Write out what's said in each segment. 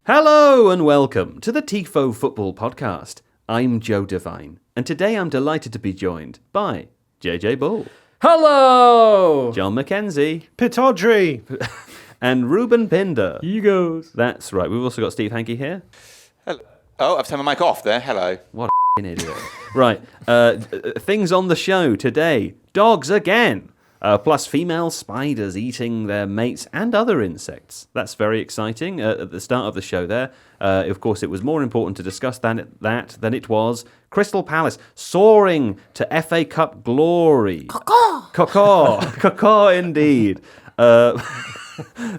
Hello and welcome to the Tifo Football Podcast. I'm Joe Devine, and today I'm delighted to be joined by JJ Bull. Hello! John McKenzie. Pitt Audrey. And Ruben Pinder. Egos. That's right. We've also got Steve Hankey here. Hello. Oh, I've turned my mic off there. Hello. What a idiot. Right. Things on the show today. Dogs again. Plus female spiders eating their mates and other insects. That's very exciting. At the start of the show there, of course, it was more important to discuss than it was Crystal Palace soaring to FA Cup glory. Caw indeed.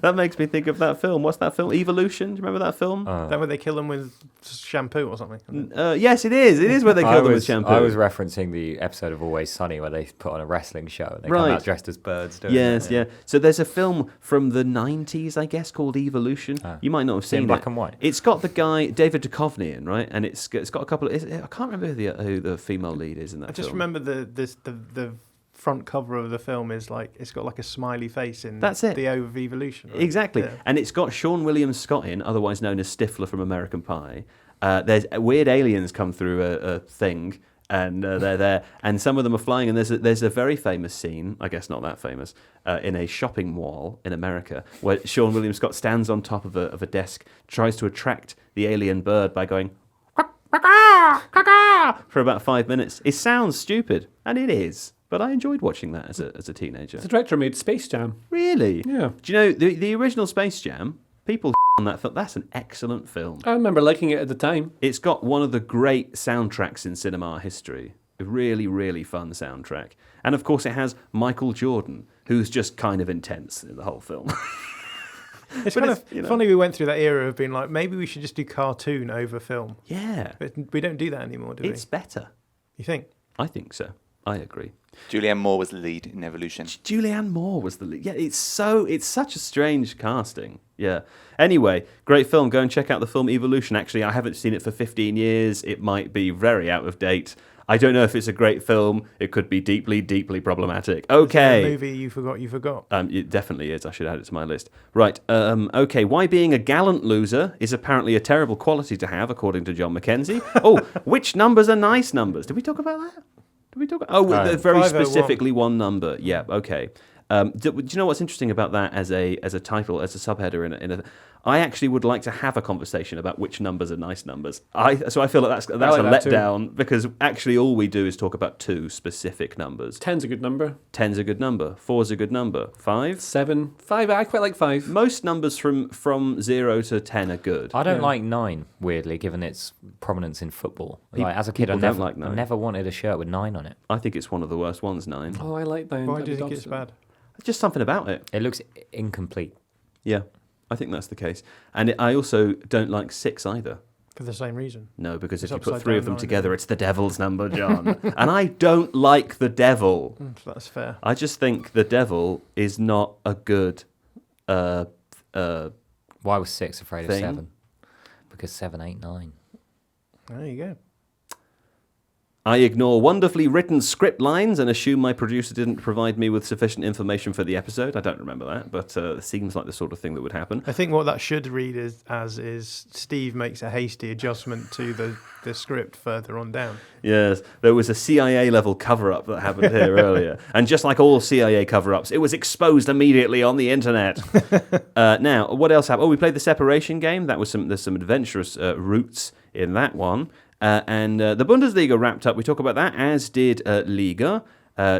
That makes me think of that film. What's that film? Evolution? Do you remember that film? That where they kill them with shampoo or something? Yes, it is. It is where they kill them with shampoo. I was referencing the episode of Always Sunny where they put on a wrestling show and they come out dressed as birds. Yes. So there's a film from the 90s, I guess, called Evolution. You might not have seen it. In black and white. It's got the guy, David Duchovny in, right? And it's got a couple of... I can't remember who the female lead is in that film. I just remember the front cover of the film is like it's got like a smiley face in That's it. the O of Evolution. Right? Exactly. Yeah. And it's got Sean William Scott in, otherwise known as Stifler from American Pie. There's weird aliens come through a thing, and they're there, and some of them are flying. And there's a very famous scene, I guess not that famous, in a shopping mall in America, where Sean William Scott stands on top of a desk, tries to attract the alien bird by going for about 5 minutes. It sounds stupid, and it is. But I enjoyed watching that as a teenager. The director made Space Jam. Really? Yeah. Do you know, the original Space Jam, people on that film, that's an excellent film. I remember liking it at the time. It's got one of the great soundtracks in cinema history. A really, really fun soundtrack. And of course it has Michael Jordan, who's just kind of intense in the whole film. It's kind of funny we went through that era of being like, maybe we should just do cartoon over film. Yeah. But we don't do that anymore, do we? It's better. You think? I think so. I agree. Julianne Moore was the lead in Evolution. Julianne Moore was the lead. Yeah, it's such a strange casting. Yeah. Anyway, great film. Go and check out the film Evolution. Actually, I haven't seen it for 15 years. It might be very out of date. I don't know if it's a great film. It could be deeply, deeply problematic. Okay. Is it a movie you forgot? It definitely is. I should add it to my list. Right. Okay. Why being a gallant loser is apparently a terrible quality to have, according to John McKenzie. Oh, which numbers are nice numbers? Did we talk about that? Did we talk? Oh, very 501. specifically one number. Yeah. Okay. Do you know what's interesting about that as a title, as a subheader in a? I actually would like to have a conversation about which numbers are nice numbers. So I feel like that's a letdown because actually all we do is talk about two specific numbers. 10's a good number. 10's a good number. 4's a good number. 5? 7. 5. I quite like 5. Most numbers from 0 to 10 are good. I don't like 9, weirdly, given its prominence in football. Like, as a kid, I never wanted a shirt with 9 on it. I think it's one of the worst ones, 9. Oh, I like 9. Why do you think it's bad? Just something about it. It looks incomplete. Yeah, I think that's the case. And I also don't like 6 either. For the same reason. No, because It's if you put upside 3 of down them 9, together, it's the devil's number, John. And I don't like the devil. That's fair. I just think the devil is not a good Why was 6 afraid thing. of 7? Because 7, 8, 9. There you go. I ignore wonderfully written script lines and assume my producer didn't provide me with sufficient information for the episode. I don't remember that, but it seems like the sort of thing that would happen. I think what that should read is Steve makes a hasty adjustment to the script further on down. Yes, there was a CIA-level cover-up that happened here earlier. And just like all CIA cover-ups, it was exposed immediately on the internet. Now, what else happened? Oh, we played the separation game. There's some adventurous routes in that one. And the Bundesliga wrapped up. We talk about that, as did Ligue.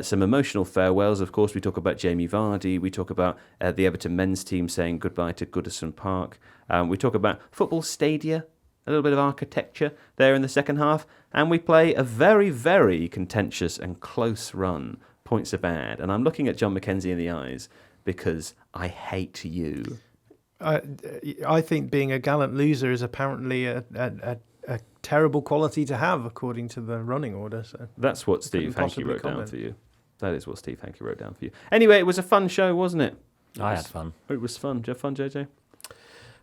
Some emotional farewells, of course. We talk about Jamie Vardy. We talk about the Everton men's team saying goodbye to Goodison Park. We talk about football stadia, a little bit of architecture there in the second half. And we play a very, very contentious and close run. Points are bad. And I'm looking at John McKenzie in the eyes because I hate you. I think being a gallant loser is apparently a terrible quality to have, according to the running order. So that's what Steve Hankey wrote comment. down for you. That is what Steve Hankey wrote down for you. Anyway, it was a fun show, wasn't it? I had fun. It was fun. Did you have fun, JJ? I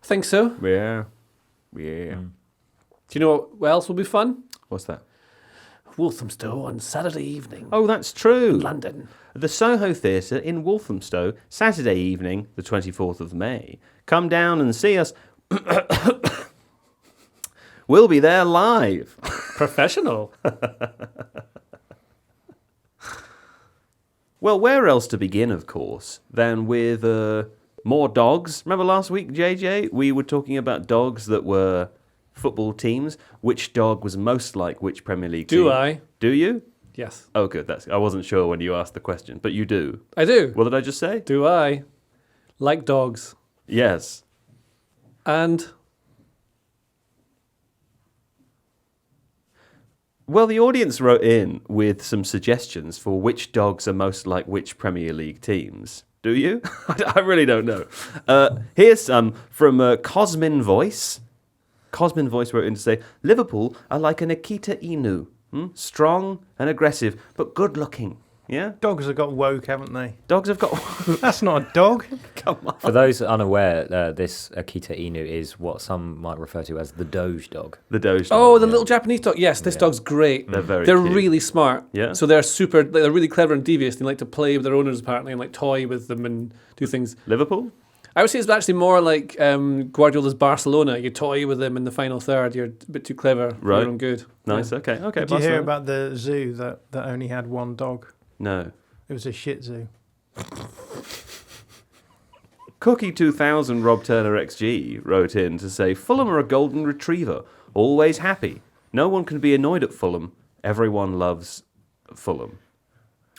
think so. Yeah. Do you know what else will be fun? What's that? Walthamstow on Saturday evening. Oh, that's true. London. The Soho Theatre in Walthamstow, Saturday evening, the 24th of May. Come down and see us. We'll be there live. Professional. Well, where else to begin, of course, than with more dogs? Remember last week, JJ? We were talking about dogs that were football teams. Which dog was most like which Premier League team? Do I? Do you? Yes. Oh, good. I wasn't sure when you asked the question, but you do. I do. What did I just say? Do I? Like dogs. Yes. And... Well, the audience wrote in with some suggestions for which dogs are most like which Premier League teams. Do you? I really don't know. Here's some from Cosmin Voice. Cosmin Voice wrote in to say, Liverpool are like an Akita Inu. Strong and aggressive, but good-looking. Yeah? Dogs have got woke, haven't they? Dogs have got... That's not a dog. Come on. For those unaware, this Akita Inu is what some might refer to as the Doge dog. The Doge dog. Oh, the little Japanese dog. Yes, this dog's great. They're They're cute. really smart. Yeah. So they're really clever and devious. They like to play with their owners apparently and like toy with them and do things. Liverpool? I would say it's actually more like Guardiola's Barcelona. You toy with them in the final third. You're a bit too clever for Right. your own good. Nice, Yeah. okay. Did you hear Barcelona. about the zoo that only had one dog? No. It was a Shih Tzu. Cookie 2000 Rob Turner XG wrote in to say, Fulham are a golden retriever, always happy. No one can be annoyed at Fulham. Everyone loves Fulham.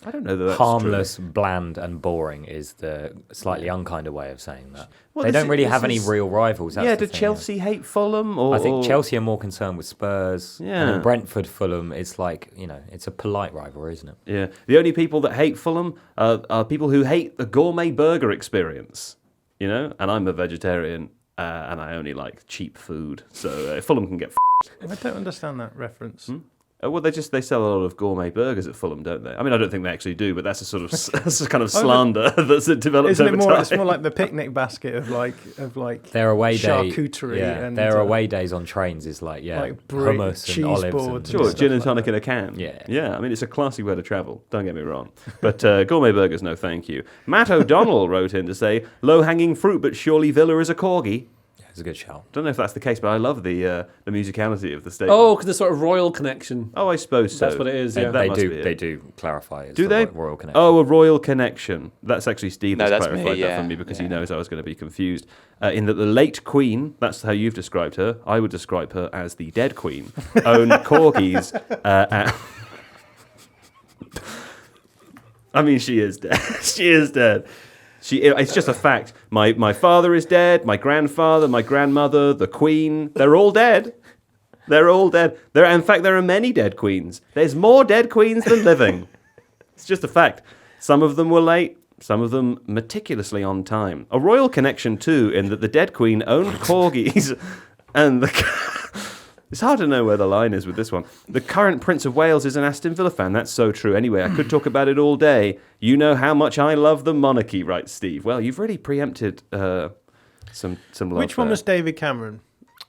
I don't know that that's Harmless, true. bland, and boring is the slightly unkinder way of saying that. Well, they this don't really is- have this any is- real rivals. That's Yeah, the do thing, Chelsea hate Fulham? Or, I think or- Chelsea are more concerned with Spurs. Yeah. And then Brentford, Fulham, it's like, it's a polite rivalry, isn't it? Yeah, the only people that hate Fulham are people who hate the gourmet burger experience, and I'm a vegetarian and I only like cheap food, so Fulham can get I don't understand that reference. well, they sell a lot of gourmet burgers at Fulham, don't they? I mean, I don't think they actually do, but that's a sort of that's a kind of slander that's developed Isn't over it more? time. It's more like the picnic basket of like Their away day, charcuterie and their away days on trains is like hummus cheese and olives. boards And Sure, stuff gin and like tonic that. in a can. Yeah. I mean, it's a classy way to travel. Don't get me wrong. But gourmet burgers, no thank you. Matt O'Donnell wrote in to say, low-hanging fruit, but surely Villa is a corgi. it's a good shout. Don't know if that's the case, but I love the musicality of the statement. Oh, because the sort of royal connection. Oh, I suppose so. That's what it is, And yeah. that They must do be it. they do clarify. It's Do the they? Royal connection. Oh, a royal connection. That's actually Steve No, has that's clarified me, that yeah. for me because he Yeah. knows knows I was going to be confused. In that the late queen, that's how you've described her, I would describe her as the dead queen, owned corgis. I mean, she is dead. She is dead. It's just a fact. My father is dead. My grandfather, my grandmother, the queen. They're all dead. They're all dead. In fact, there are many dead queens. There's more dead queens than living. It's just a fact. Some of them were late. Some of them meticulously on time. A royal connection too, in that the dead queen owned corgis, and it's hard to know where the line is with this one. The current Prince of Wales is an Aston Villa fan. That's so true. Anyway, I could talk about it all day. You know how much I love the monarchy, writes Steve. Well, you've really preempted some love. Which one there. was David Cameron?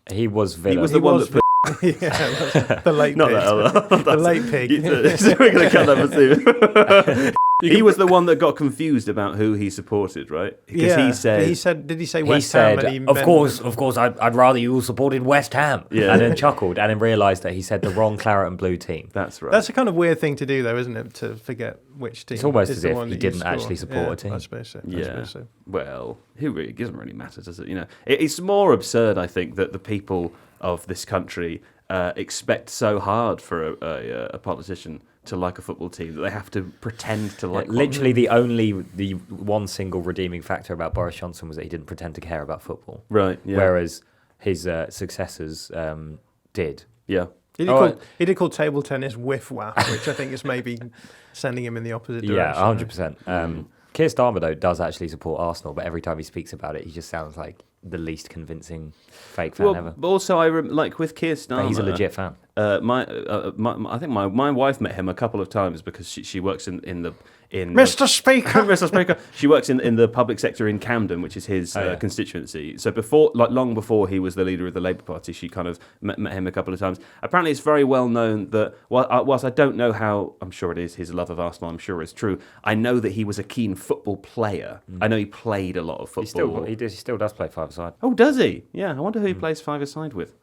He was Villa. He was the one that put. Yeah, that's the late Not pig. that. The late pig. So we're going to cut that for Steve. He was the one that got confused about who he supported, right? Because Yeah, he said. Did he say He West Ham? said, and he of meant- course, I'd rather you all supported West Ham. Yeah. And then chuckled and then realised that he said the wrong claret and blue team. That's right. That's a kind of weird thing to do, though, isn't it? To forget which team. It's almost is as the if one he that you didn't score. actually support Yeah, a team. I suppose so. I Yeah. suppose so. Well, it doesn't really matter, does it? It's more absurd, I think, that the people of this country expect so hard for a politician to like a football team that they have to pretend to like. Literally the one single redeeming factor about Boris Johnson was that he didn't pretend to care about football. Right. Yeah. Whereas his successors did. Yeah. He did call table tennis whiff whack, which I think is maybe sending him in the opposite Yeah, direction. 100%. Keir Starmer, though, does actually support Arsenal, but every time he speaks about it, he just sounds like the least convincing fake fan ever. But also, like with Keir Starmer, But he's a legit fan. I think my wife met him a couple of times because she works in Mr. Speaker. Mr. Speaker. She works in the public sector in Camden, which is his constituency. So long before he was the leader of the Labour Party, she kind of met him a couple of times. Apparently, it's very well known that whilst I don't know how, I'm sure it is his love of Arsenal, I'm sure it's true. I know that he was a keen football player. I know he played a lot of football. He still does play 5-a-side. outside. Oh, does he? Yeah, I wonder who he plays five-a-side with.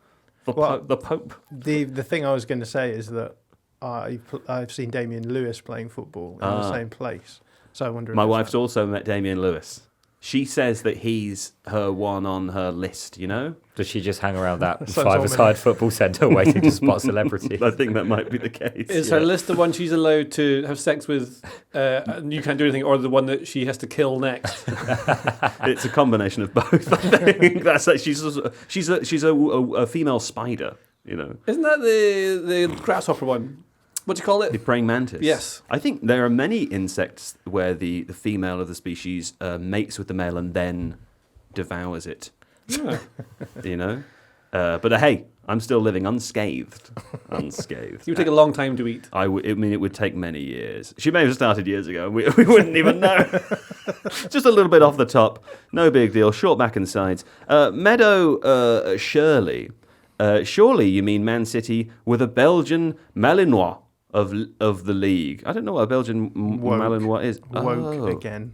The Pope. The thing I was going to say is that I've seen Damian Lewis playing football in the same place. So I wonder. My wife's also met Damian Lewis. She says that he's her one on her list, you know? Does she just hang around that five-a-side football centre waiting to spot celebrities? I think that might be the case. Is her list the one she's allowed to have sex with, and you can't do anything, or the one that she has to kill next? It's a combination of both, I think. That's like she's a female spider, you know? Isn't that the grasshopper one? What do you call it? The praying mantis. Yes. I think there are many insects where the female of the species mates with the male and then devours it. Yeah. You know? But hey, I'm still living unscathed. Unscathed. It would take a long time to eat. I mean, it would take many years. She may have started years ago, and we wouldn't even know. Just a little bit off the top. No big deal. Short back and sides. Meadow Shirley. Surely you mean Man City with a Belgian Malinois of the league. I don't know what a Belgian Malinois is. Woke again.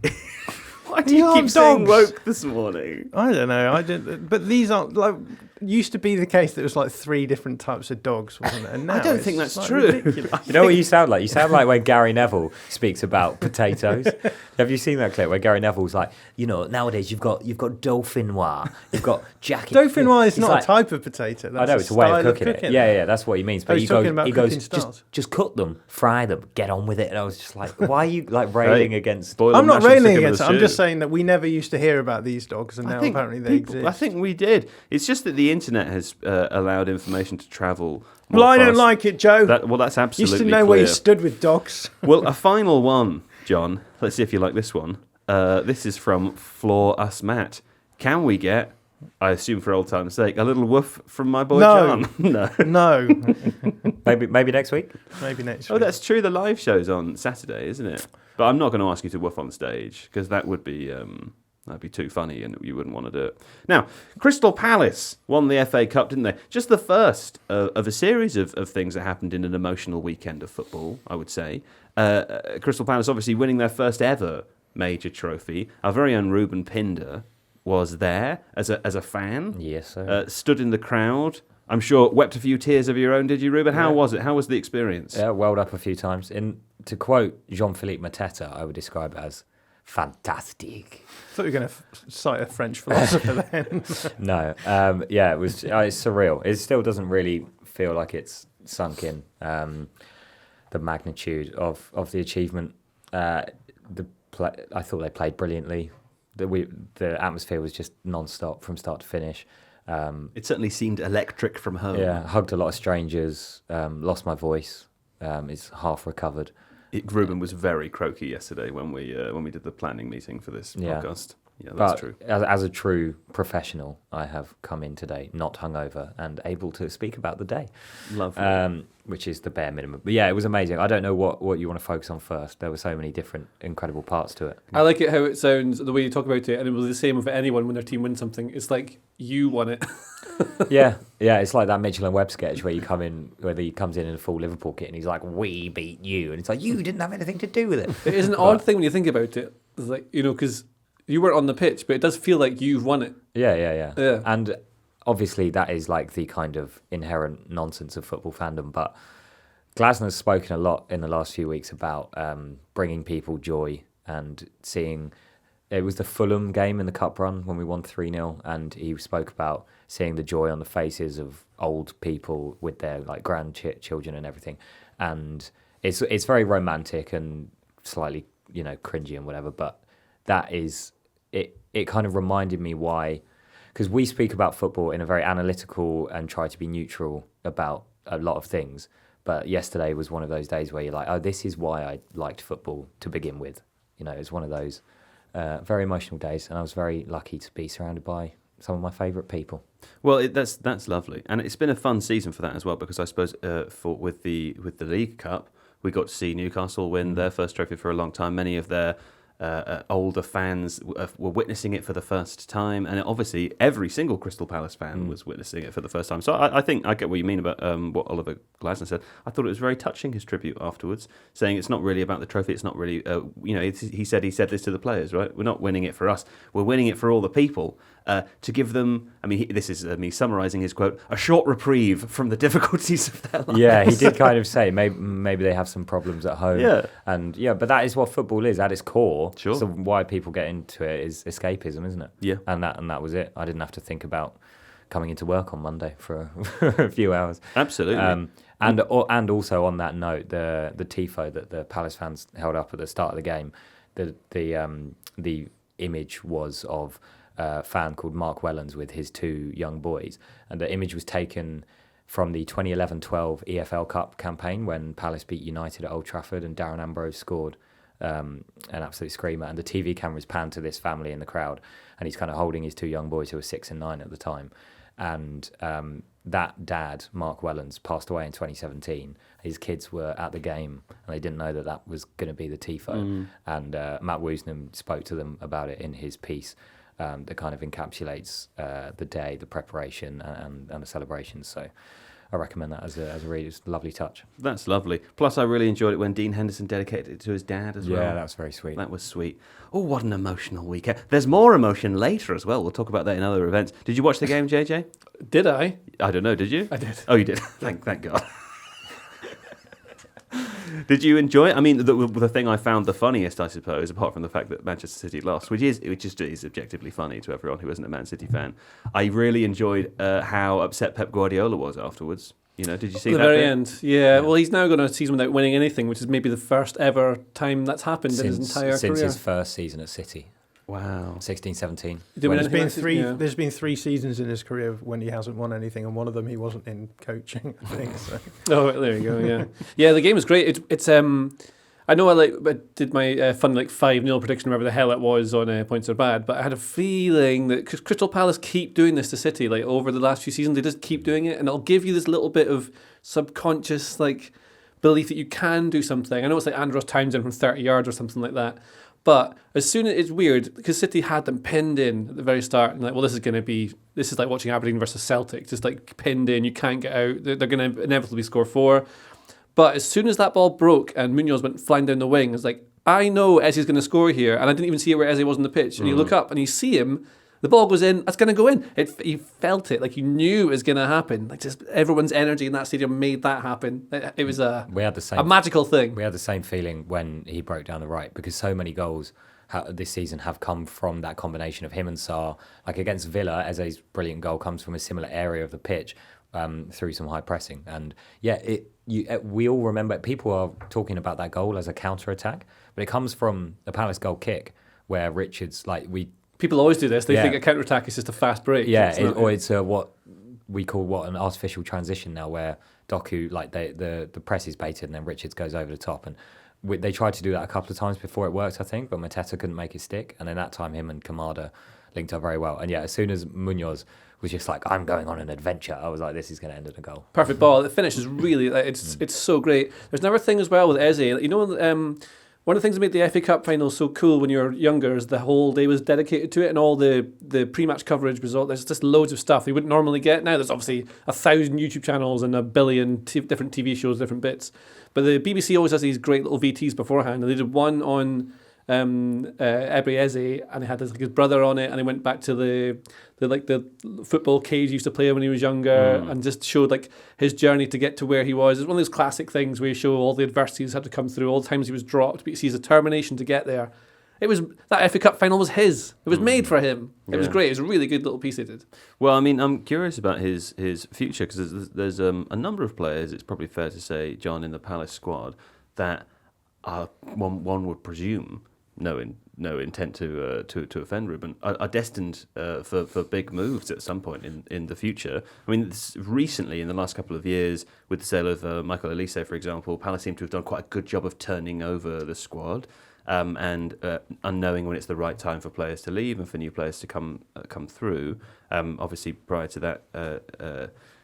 Why do you keep saying woke this morning? I don't know. I didn't. But these aren't like used to be the case. That it was like 3 different types of dogs, wasn't it? And now I don't think that's true. You know what you sound like? You sound like when Gary Neville speaks about potatoes. Have you seen that clip where Gary Neville's like, you know, nowadays you've got Dauphinois, you've got Jacket. Dauphinois is not a type of potato. That's I know it's a way of cooking it. Yeah, that's what he means. But he goes, just cook them, fry them, get on with it. And I was just like, why are you like railing against? I'm not railing against it. I'm just saying that we never used to hear about these dogs, and now apparently they exist. I think we did. It's just that the internet has allowed information to travel. Well, I don't like it, Joe. That's absolutely used to know clear. where you stood with dogs. Well, a final one, John. Let's see if you like this one. This is from Floor Us Matt. Can we get, I assume for old time's sake, a little woof from my boy John? No. Maybe next week. Maybe next week. Oh, that's true. The live show's on Saturday, isn't it? But I'm not going to ask you to woof on stage because that would be that'd be too funny and you wouldn't want to do it. Now, Crystal Palace won the FA Cup, didn't they? Just the first of a series of things that happened in an emotional weekend of football, I would say. Crystal Palace obviously winning their first ever major trophy. Our very own Ruben Pinder was there as a fan. Yes, sir. Stood in the crowd. I'm sure wept a few tears of your own, did you, Ruben? How was it? How was the experience? Yeah, welled up a few times. To quote Jean-Philippe Mateta, I would describe it as fantastic. I thought you were going to cite a French philosopher then. No, it was. It's surreal. It still doesn't really feel like it's sunk in the magnitude of the achievement. I thought they played brilliantly. The atmosphere was just non-stop from start to finish. It certainly seemed electric from home. Yeah, hugged a lot of strangers. Lost my voice. It's half recovered. Ruben was very croaky yesterday when we did the planning meeting for this podcast. Yeah, that's true. As a true professional, I have come in today not hungover and able to speak about the day. Lovely. Which is the bare minimum. But yeah, it was amazing. I don't know what you want to focus on first. There were so many different incredible parts to it. I like it how it sounds, the way you talk about it, and it was the same with anyone when their team wins something. It's like you won it. yeah, it's like that Mitchell and Webb sketch where he comes in a full Liverpool kit and he's like, "We beat you," and it's like you didn't have anything to do with it. It is an odd thing when you think about it. It's like, because you weren't on the pitch, but it does feel like you've won it. Yeah. And obviously that is like the kind of inherent nonsense of football fandom, but Glasner's spoken a lot in the last few weeks about bringing people joy and seeing. It was the Fulham game in the cup run when we won 3-0, and he spoke about seeing the joy on the faces of old people with their like grandchildren and everything. And it's very romantic and slightly, cringy and whatever, but that is it. It kind of reminded me why, because we speak about football in a very analytical and try to be neutral about a lot of things. But yesterday was one of those days where you're like, oh, this is why I liked football to begin with. It's one of those very emotional days, and I was very lucky to be surrounded by some of my favourite people. Well, that's lovely, and it's been a fun season for that as well, because I suppose with the League Cup, we got to see Newcastle win their first trophy for a long time. Many of their older fans were witnessing it for the first time, and obviously every single Crystal Palace fan was witnessing it for the first time. So I think I get what you mean about what Oliver Glasner said. I thought it was very touching, his tribute afterwards, saying it's not really about the trophy. It's not really, he said this to the players, right? We're not winning it for us. We're winning it for all the people. To give them, this is me summarising his quote, a short reprieve from the difficulties of their lives. Yeah, he did kind of say maybe they have some problems at home. Yeah. And but that is what football is at its core. Sure. So why people get into it is escapism, isn't it? Yeah. And that was it. I didn't have to think about coming into work on Monday for a few hours. Absolutely. And also on that note, the tifo that the Palace fans held up at the start of the game, the image was of a fan called Mark Wellens with his two young boys, and the image was taken from the 2011-12 EFL Cup campaign when Palace beat United at Old Trafford and Darren Ambrose scored an absolute screamer, and the TV cameras panned to this family in the crowd, and he's kind of holding his two young boys who were 6 and 9 at the time, and that dad, Mark Wellens, passed away in 2017. His kids were at the game and they didn't know that was going to be the tifo, and Matt Woosnam spoke to them about it in his piece. That kind of encapsulates the day, the preparation, and the celebrations. So I recommend that as a really lovely touch. That's lovely. Plus, I really enjoyed it when Dean Henderson dedicated it to his dad as well. Yeah, that was very sweet. That was sweet. Oh, what an emotional weekend. There's more emotion later as well. We'll talk about that in other events. Did you watch the game, JJ? Did I? I don't know. Did you? I did. Oh, you did. Thank God. Did you enjoy it? The thing I found the funniest, I suppose, apart from the fact that Manchester City lost, which is objectively funny to everyone who isn't a Man City fan, I really enjoyed how upset Pep Guardiola was afterwards. Did you see that? At the very bit? end, yeah. Well, he's now gone a season without winning anything, which is maybe the first ever time that's happened in his entire career. Since his first season at City. Wow. 16-17. There's been three seasons in his career when he hasn't won anything, and one of them he wasn't in coaching, I think. So. Oh, there you go. Yeah, yeah. The game is great. It's I know I did my fun 5-0 prediction, whatever the hell it was on Points Are Bad, but I had a feeling that Crystal Palace keep doing this to City over the last few seasons. They just keep doing it, and it'll give you this little bit of subconscious belief that you can do something. I know it's like Andros Townsend from 30 yards or something like that. But as soon as it's weird, because City had them pinned in at the very start, and this is like watching Aberdeen versus Celtic, just pinned in, you can't get out. They're going to inevitably score 4. But as soon as that ball broke and Munoz went flying down the wing, it's I know Eze's going to score here, and I didn't even see it where Eze was on the pitch. And you look up and you see him, the ball goes in, that's going to go in. You felt it, you knew it was going to happen. Just everyone's energy in that stadium made that happen. It was a magical thing. We had the same feeling when he broke down the right, because so many goals this season have come from that combination of him and Sarr. Against Villa, Eze's brilliant goal comes from a similar area of the pitch through some high pressing. And we all remember, people are talking about that goal as a counter-attack, but it comes from the Palace goal kick where Richards, people always do this. They think a counter-attack is just a fast break. Yeah, it's what we call an artificial transition now, where Doku, the press is baited and then Richards goes over the top. And they tried to do that a couple of times before it worked, I think, but Mateta couldn't make it stick. And then that time him and Kamada linked up very well. And yeah, as soon as Munoz was just I'm going on an adventure, I was like, this is going to end in a goal. Perfect ball. The finish is really, it's so great. There's another thing as well with Eze. One of the things that made the FA Cup final so cool when you were younger is the whole day was dedicated to it, and all the pre-match coverage was there's just loads of stuff you wouldn't normally get. Now there's obviously 1,000 YouTube channels and 1 billion different TV shows, different bits. But the BBC always has these great little VTs beforehand, and they did one on Eberechi Eze, and he had his brother on it, and he went back to the football cage he used to play when he was younger, and just showed his journey to get to where he was. It's one of those classic things where you show all the adversities had to come through, all the times he was dropped, but you see his determination to get there. That FA Cup final was his. It was made for him. It was great. It was a really good little piece they did. Well, I'm curious about his future, because there's a number of players, it's probably fair to say, John, in the Palace squad that are, one would presume, no intent to offend Ruben, are destined for big moves at some point in the future. Recently, in the last couple of years, with the sale of Michael Olise, for example, Palace seem to have done quite a good job of turning over the squad, and unknowing when it's the right time for players to leave and for new players to come through. Obviously, prior to that,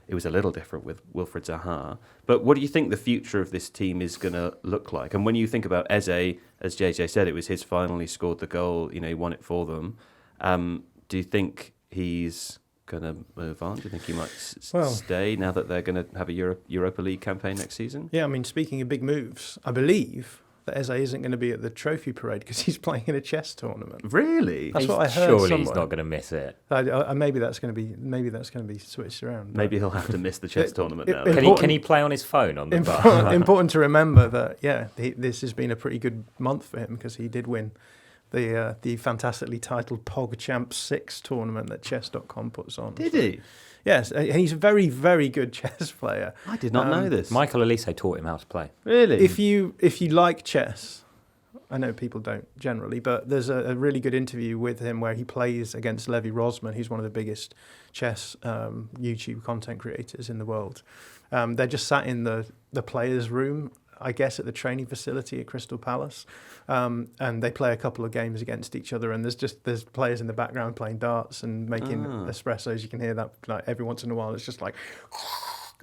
it was a little different with Wilfried Zaha. But what do you think the future of this team is going to look like? And when you think about Eze as JJ said, it was his final. He scored the goal. He won it for them. Do you think he's going to move on? Do you think he might stay now that they're going to have a Europa League campaign next season? Yeah, I mean, speaking of big moves, I believe that Eze isn't going to be at the trophy parade because he's playing in a chess tournament. Really? That's what I heard. Surely somewhere. he's not going to miss it. Maybe that's going to be switched around. Maybe he'll have to miss the chess tournament now. Can he play on his phone on the bar? Important to remember that this has been a pretty good month for him because he did win the fantastically titled Pog Champ 6 tournament that chess.com puts on. Did he? Yes, and he's a very, very good chess player. I did not know this. Michael Elise taught him how to play. Really? If you like chess, I know people don't generally, but there's a really good interview with him where he plays against Levi Rosman, who's one of the biggest chess YouTube content creators in the world. They're just sat in the players' room, I guess, at the training facility at Crystal Palace, and they play a couple of games against each other. And there's players in the background playing darts and making espressos. You can hear that like every once in a while. It's just like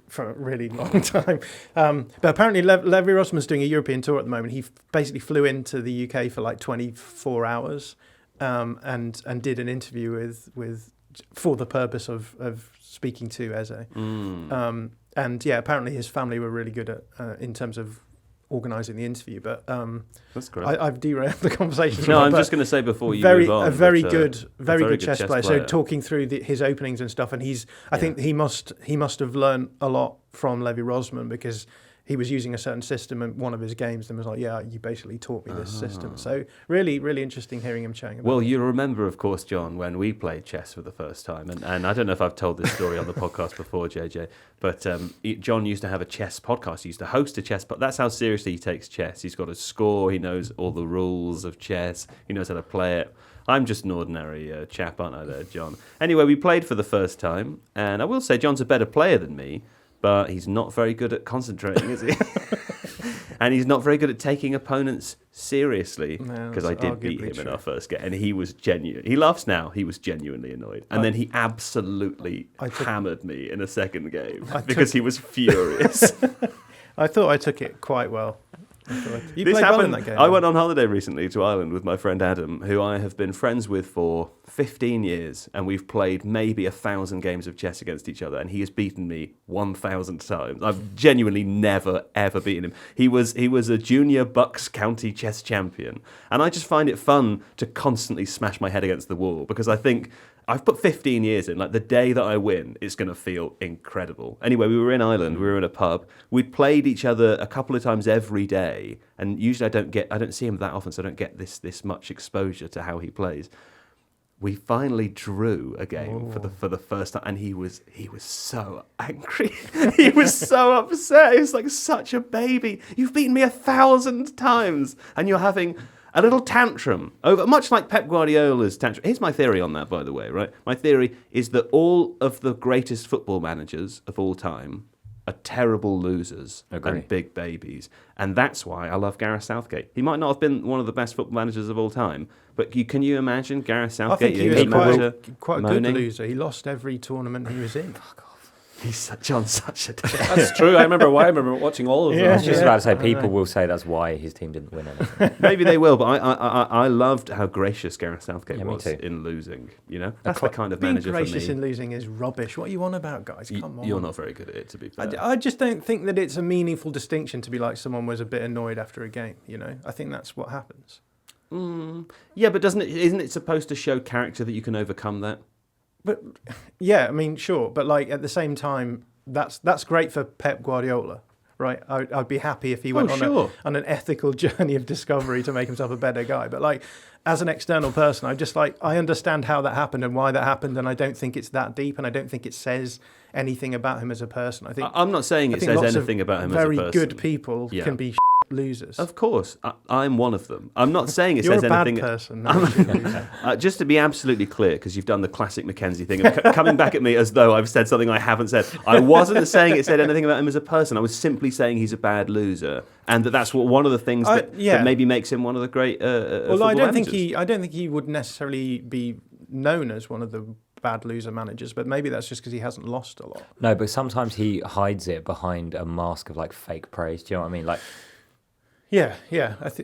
for a really long time. But apparently, Levi Rosman's doing a European tour at the moment. He basically flew into the UK for like 24 hours and did an interview with for the purpose of speaking to Eze. And yeah, apparently his family were really good at in terms of organising the interview. But that's great. I've derailed the conversation. No, I'm just going to say before you move on, a very good chess player. So player. talking through his openings and stuff, and I think he must have learned a lot from Levi Rosman because he was using a certain system in one of his games and was like, yeah, you basically taught me this system. So really, really interesting hearing him chatting about it. Well, you remember, of course, John, when we played chess for the first time. And I don't know if I've told this story on the podcast before, JJ, but John used to have a chess podcast. He used to host a chess podcast. That's how seriously he takes chess. He's got a score. He knows all the rules of chess. He knows how to play it. I'm just an ordinary chap, aren't I there, John? Anyway, we played for the first time. And I will say John's a better player than me. But he's not very good at concentrating, is he? And he's not very good at taking opponents seriously. Because I did beat him in our first game. And he was genuine. He laughs now. He was genuinely annoyed. And then he absolutely hammered me in a second game because he was furious. I thought I took it quite well. You this played happened. well in that game. I went on holiday recently to Ireland with my friend Adam, who I have been friends with for 15 years, and we've played maybe 1,000 games of chess against each other, and he has beaten me 1,000 times. I've genuinely never, ever beaten him. He was a junior Bucks County chess champion, and I just find it fun to constantly smash my head against the wall, because I think I've put 15 years in. Like, the day that I win, it's going to feel incredible. Anyway, we were in Ireland. We were in a pub. We'd played each other a couple of times every day. And usually I don't see him that often, so I don't get this much exposure to how he plays. We finally drew a game for the first time, and he was so angry. He was so upset. He was like such a baby. You've beaten me 1,000 times, and you're having a little tantrum over, much like Pep Guardiola's tantrum. Here's my theory on that, by the way, right? My theory is that all of the greatest football managers of all time are terrible losers and big babies. And that's why I love Gareth Southgate. He might not have been one of the best football managers of all time, but can you imagine Gareth Southgate? I think he was quite a good loser. He lost every tournament he was in. Fuck off. John's such a dick. That's true. I remember watching all of them. I was just about to say, people will say that's why his team didn't win anything. Maybe they will, but I loved how gracious Gareth Southgate was too. in losing. You know, that's the kind of manager for me. Being gracious in losing is rubbish. What are you on about, guys? Come on. You're not very good at it, to be fair. I just don't think that it's a meaningful distinction to be like someone was a bit annoyed after a game. You know, I think that's what happens. Yeah, but isn't it supposed to show character that you can overcome that? But yeah, I mean, sure, but like at the same time, that's great for Pep Guardiola, right? I'd be happy if he went on an ethical journey of discovery to make himself a better guy. But like, as an external person, I understand how that happened and why that happened, and I don't think it's that deep, and I don't think it says anything about him as a person. I think I'm not saying it says anything about him as a person. Very good people can be losers. Of course, I'm one of them. I'm not saying it says anything. You're a bad person. Just to be absolutely clear, because you've done the classic Mackenzie thing of coming back at me as though I've said something I haven't said. I wasn't saying it said anything about him as a person. I was simply saying he's a bad loser, and that's one of the things that maybe makes him one of the great. Well, I don't think he would necessarily be known as one of the bad loser managers, but maybe that's just because he hasn't lost a lot. No, but sometimes he hides it behind a mask of like fake praise. Do you know what I mean? Like. Yeah.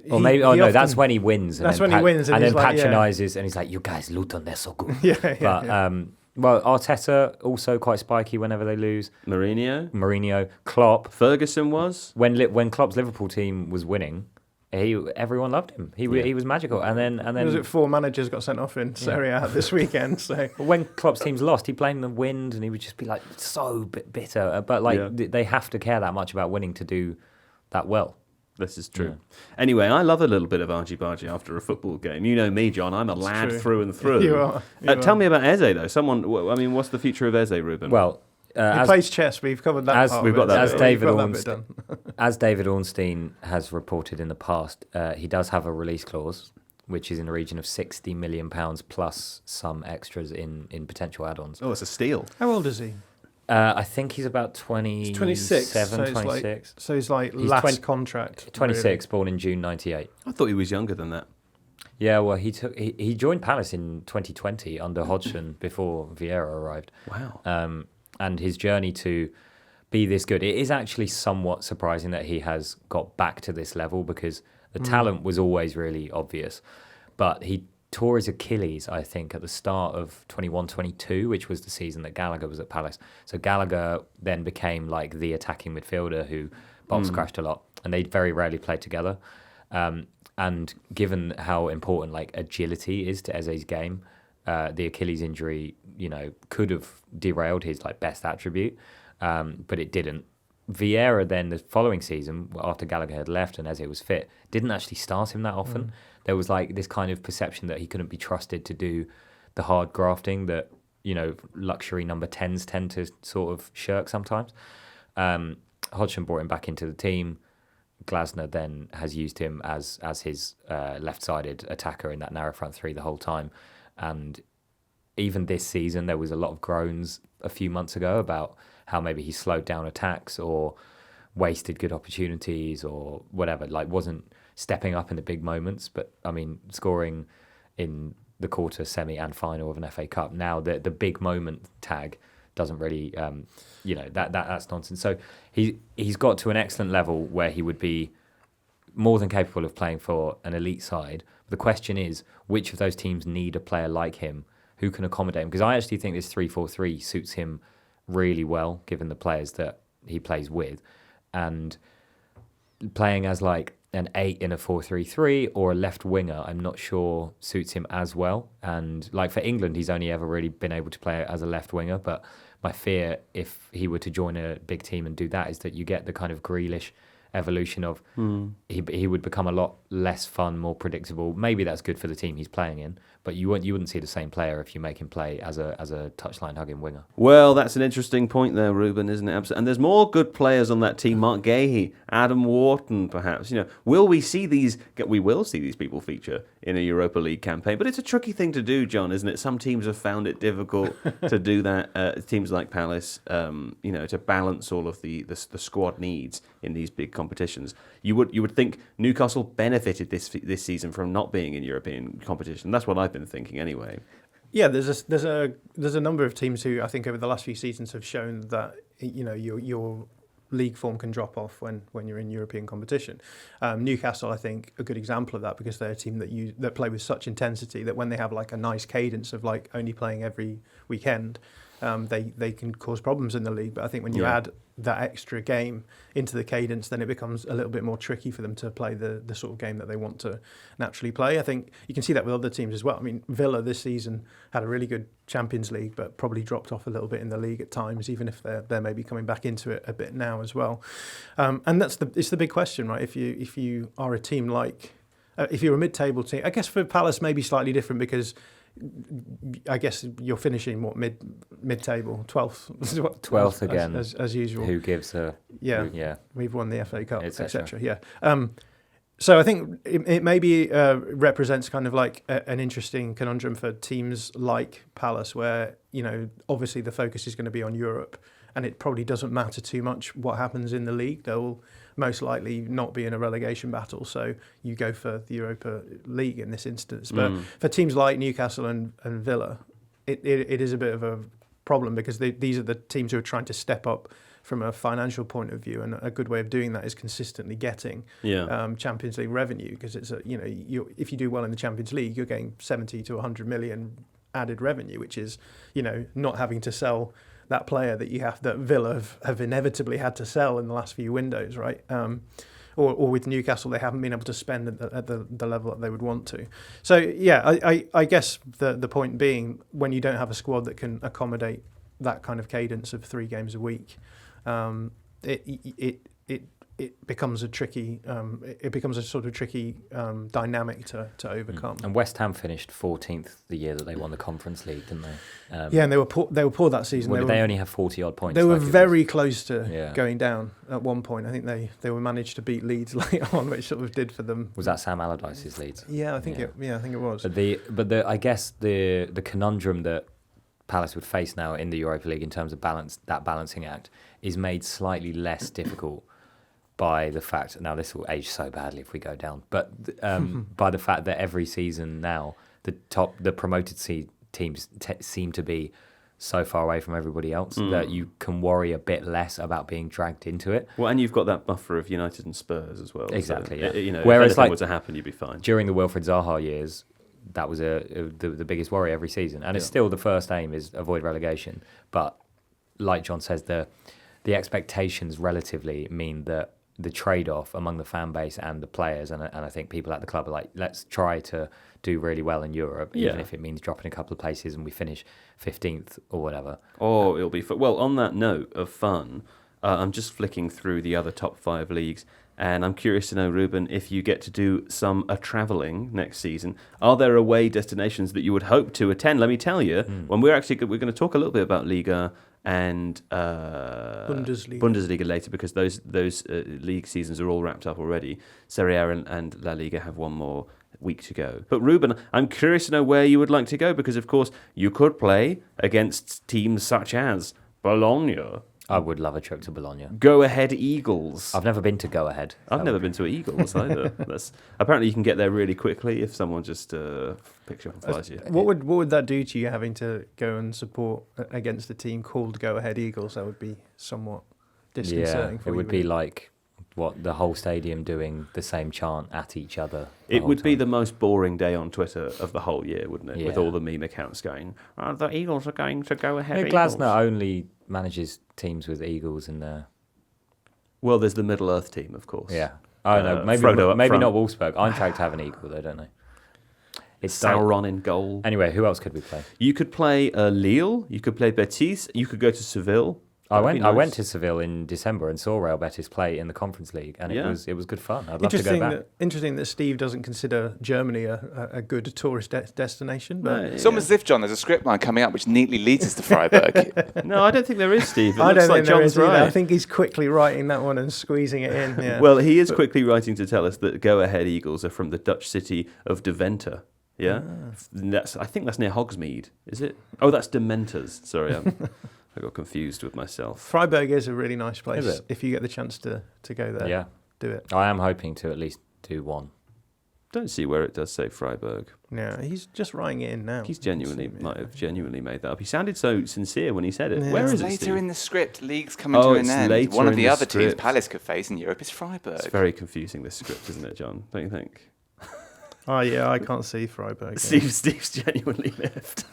Or maybe, that's when he wins. That's when he wins, and then he's like, patronises, and he's like, "You guys, Luton, they're so good." Yeah. Well, Arteta also quite spiky whenever they lose. Mourinho, Klopp. Ferguson was When Klopp's Liverpool team was winning, everyone loved him. He was magical. And then was it 4 managers got sent off in Serie A this weekend? So when Klopp's teams lost, he blamed the wind, and he would just be like so bitter. But they have to care that much about winning to do that well. This is true. Yeah. Anyway, I love a little bit of argy-bargy after a football game. You know me, John. I'm a lad through and through. You are. Tell me about Eze, though. What's the future of Eze, Ruben? Well, he plays chess. We've covered that. We've got that. As David Ornstein has reported in the past, he does have a release clause, which is in the region of £60 million plus some extras in potential add-ons. Oh, it's a steal. How old is he? I think he's about 26. So he's last contract. 26, really. Born in June 98. I thought he was younger than that. Yeah, well, he joined Palace in 2020 under Hodgson before Vieira arrived. Wow. And his journey to be this good, it is actually somewhat surprising that he has got back to this level, because the talent was always really obvious. But he tore his Achilles, I think, at the start of 21-22, which was the season that Gallagher was at Palace. So Gallagher then became like the attacking midfielder who box crashed a lot, and they very rarely played together. And given how important like agility is to Eze's game, the Achilles injury, could have derailed his like best attribute, but it didn't. Vieira then the following season, after Gallagher had left and Eze was fit, didn't actually start him that often. There was like this kind of perception that he couldn't be trusted to do the hard grafting that, luxury number 10s tend to sort of shirk sometimes. Hodgson brought him back into the team. Glasner then has used him as his left-sided attacker in that narrow front three the whole time. And even this season, there was a lot of groans a few months ago about how maybe he slowed down attacks or wasted good opportunities or whatever, like wasn't stepping up in the big moments. But, I mean, scoring in the quarter, semi and final of an FA Cup, now the big moment tag doesn't really, that's nonsense. So he's got to an excellent level where he would be more than capable of playing for an elite side. The question is, which of those teams need a player like him who can accommodate him? Because I actually think this 3-4-3 suits him really well, given the players that he plays with. And playing as like an 8 in a 4-3-3 or a left winger, I'm not sure suits him as well. And like for England, he's only ever really been able to play as a left winger. But my fear, if he were to join a big team and do that, is that you get the kind of Grealish evolution of he would become a lot less fun, more predictable. Maybe that's good for the team he's playing in, but you wouldn't see the same player if you make him play as a touchline hugging winger. Well, that's an interesting point there, Ruben, isn't it? And there's more good players on that team. Mark Gahey, Adam Wharton, perhaps. Will we see these? We will see these people feature in a Europa League campaign, but it's a tricky thing to do, John, isn't it? Some teams have found it difficult to do that. Teams like Palace, to balance all of the squad needs in these big competitions. You would think Newcastle benefited this season from not being in European competition. That's what I've been thinking anyway. Yeah, there's a number of teams who I think over the last few seasons have shown that your league form can drop off when you're in European competition. Newcastle, I think, a good example of that, because they're a team that play with such intensity that when they have like a nice cadence of like only playing every weekend, they can cause problems in the league. But I think when you add that extra game into the cadence, then it becomes a little bit more tricky for them to play the sort of game that they want to naturally play. I think you can see that with other teams as well. I mean, Villa this season had a really good Champions League, but probably dropped off a little bit in the league at times, even if they're maybe coming back into it a bit now as well. And it's the big question, right? If you are a team like, if you're a mid-table team, I guess for Palace maybe slightly different, because I guess you're finishing mid-table, 12th again, as usual. Who gives a We've won the FA Cup, etc. Yeah. So I think it maybe represents kind of like an interesting conundrum for teams like Palace, where obviously the focus is going to be on Europe, and it probably doesn't matter too much what happens in the league. They'll most likely not be in a relegation battle, so you go for the Europa League in this instance. But for teams like Newcastle and Villa, it is a bit of a problem, because these are the teams who are trying to step up from a financial point of view, and a good way of doing that is consistently getting Champions League revenue, because it's if you do well in the Champions League, you're getting 70 to 100 million added revenue, which is not having to sell that player that Villa have inevitably had to sell in the last few windows, right? Or with Newcastle, they haven't been able to spend at the level that they would want to. So yeah, I guess the point being, when you don't have a squad that can accommodate that kind of cadence of 3 games a week, it becomes a tricky sort of tricky dynamic to overcome. And West Ham finished 14th the year that they won the Conference League, didn't they? And they were poor that season. They only have 40 odd points. They were very close to going down at one point. I think they were managed to beat Leeds late on, which sort of did for them. Was that Sam Allardyce's Leeds? Yeah, I think it was. But I guess the conundrum that Palace would face now in the Europa League in terms of that balancing act is made slightly less difficult by the fact, now this will age so badly if we go down, but by the fact that every season now the promoted teams seem to be so far away from everybody else that you can worry a bit less about being dragged into it. Well, and you've got that buffer of United and Spurs as well. Exactly. So, Yeah. Whereas if anything were to happen, you'd be fine. During the Wilfried Zaha years, that was the biggest worry every season, and it's still the first aim is avoid relegation. But like John says, the expectations relatively mean that the trade-off among the fan base and the players, and I think people at the club are like, let's try to do really well in Europe, even if it means dropping a couple of places and we finish 15th or whatever. Oh, it'll be fun. Well, on that note of fun, I'm just flicking through the other top 5 leagues, and I'm curious to know, Ruben, if you get to do some travelling next season, are there away destinations that you would hope to attend? Let me tell you, when we're going to talk a little bit about Liga and Bundesliga later, because those league seasons are all wrapped up already. Serie A and La Liga have one more week to go. But Ruben, I'm curious to know where you would like to go, because of course you could play against teams such as Bologna. I would love a trip to Bologna. Go Ahead Eagles. I've never been to Go Ahead. I've never been to Eagles either. Apparently you can get there really quickly if someone just picks you up and flies you. What would that do to you, having to go and support against a team called Go Ahead Eagles? That would be somewhat disconcerting for you. It would be like the whole stadium doing the same chant at each other. It would be the most boring day on Twitter of the whole year, wouldn't it? Yeah. With all the meme accounts going, the Eagles are going to Go Ahead Eagles. Glasner only manages teams with Eagles in there. Well, there's the Middle Earth team, of course. Yeah. I don't know. Maybe not Wolfsburg. Eintracht have an Eagle, though, don't they? It's Sauron in goal. Anyway, who else could we play? You could play Lille. You could play Betis. You could go to Seville. I went to Seville in December and saw Real Betis play in the Conference League, and it was good fun. I'd love to go back. Interesting that Steve doesn't consider Germany a good tourist destination. But it's almost as if, John, there's a script line coming up which neatly leads us to Freiburg. No, I don't think there is, Steve. I don't think John's right. I think he's quickly writing that one and squeezing it in. Yeah. Well, he is quickly writing to tell us that Go Ahead Eagles are from the Dutch city of Deventer. Yeah, I think that's near Hogsmeade. Is it? Oh, that's Dementors. Sorry, I got confused with myself. Freiburg is a really nice place. If you get the chance to go there, do it. I am hoping to at least do one. Don't see where it does say Freiburg. Yeah, he's just writing it in now. Might have genuinely made that up. He sounded so sincere when he said it. Yeah. Where is it, later Steve? in the script? League's coming to an end. One of the other teams Palace could face in Europe is Freiburg. It's very confusing, this script, isn't it, John? Don't you think? Oh yeah, I can't see Freiburg. Steve's genuinely miffed.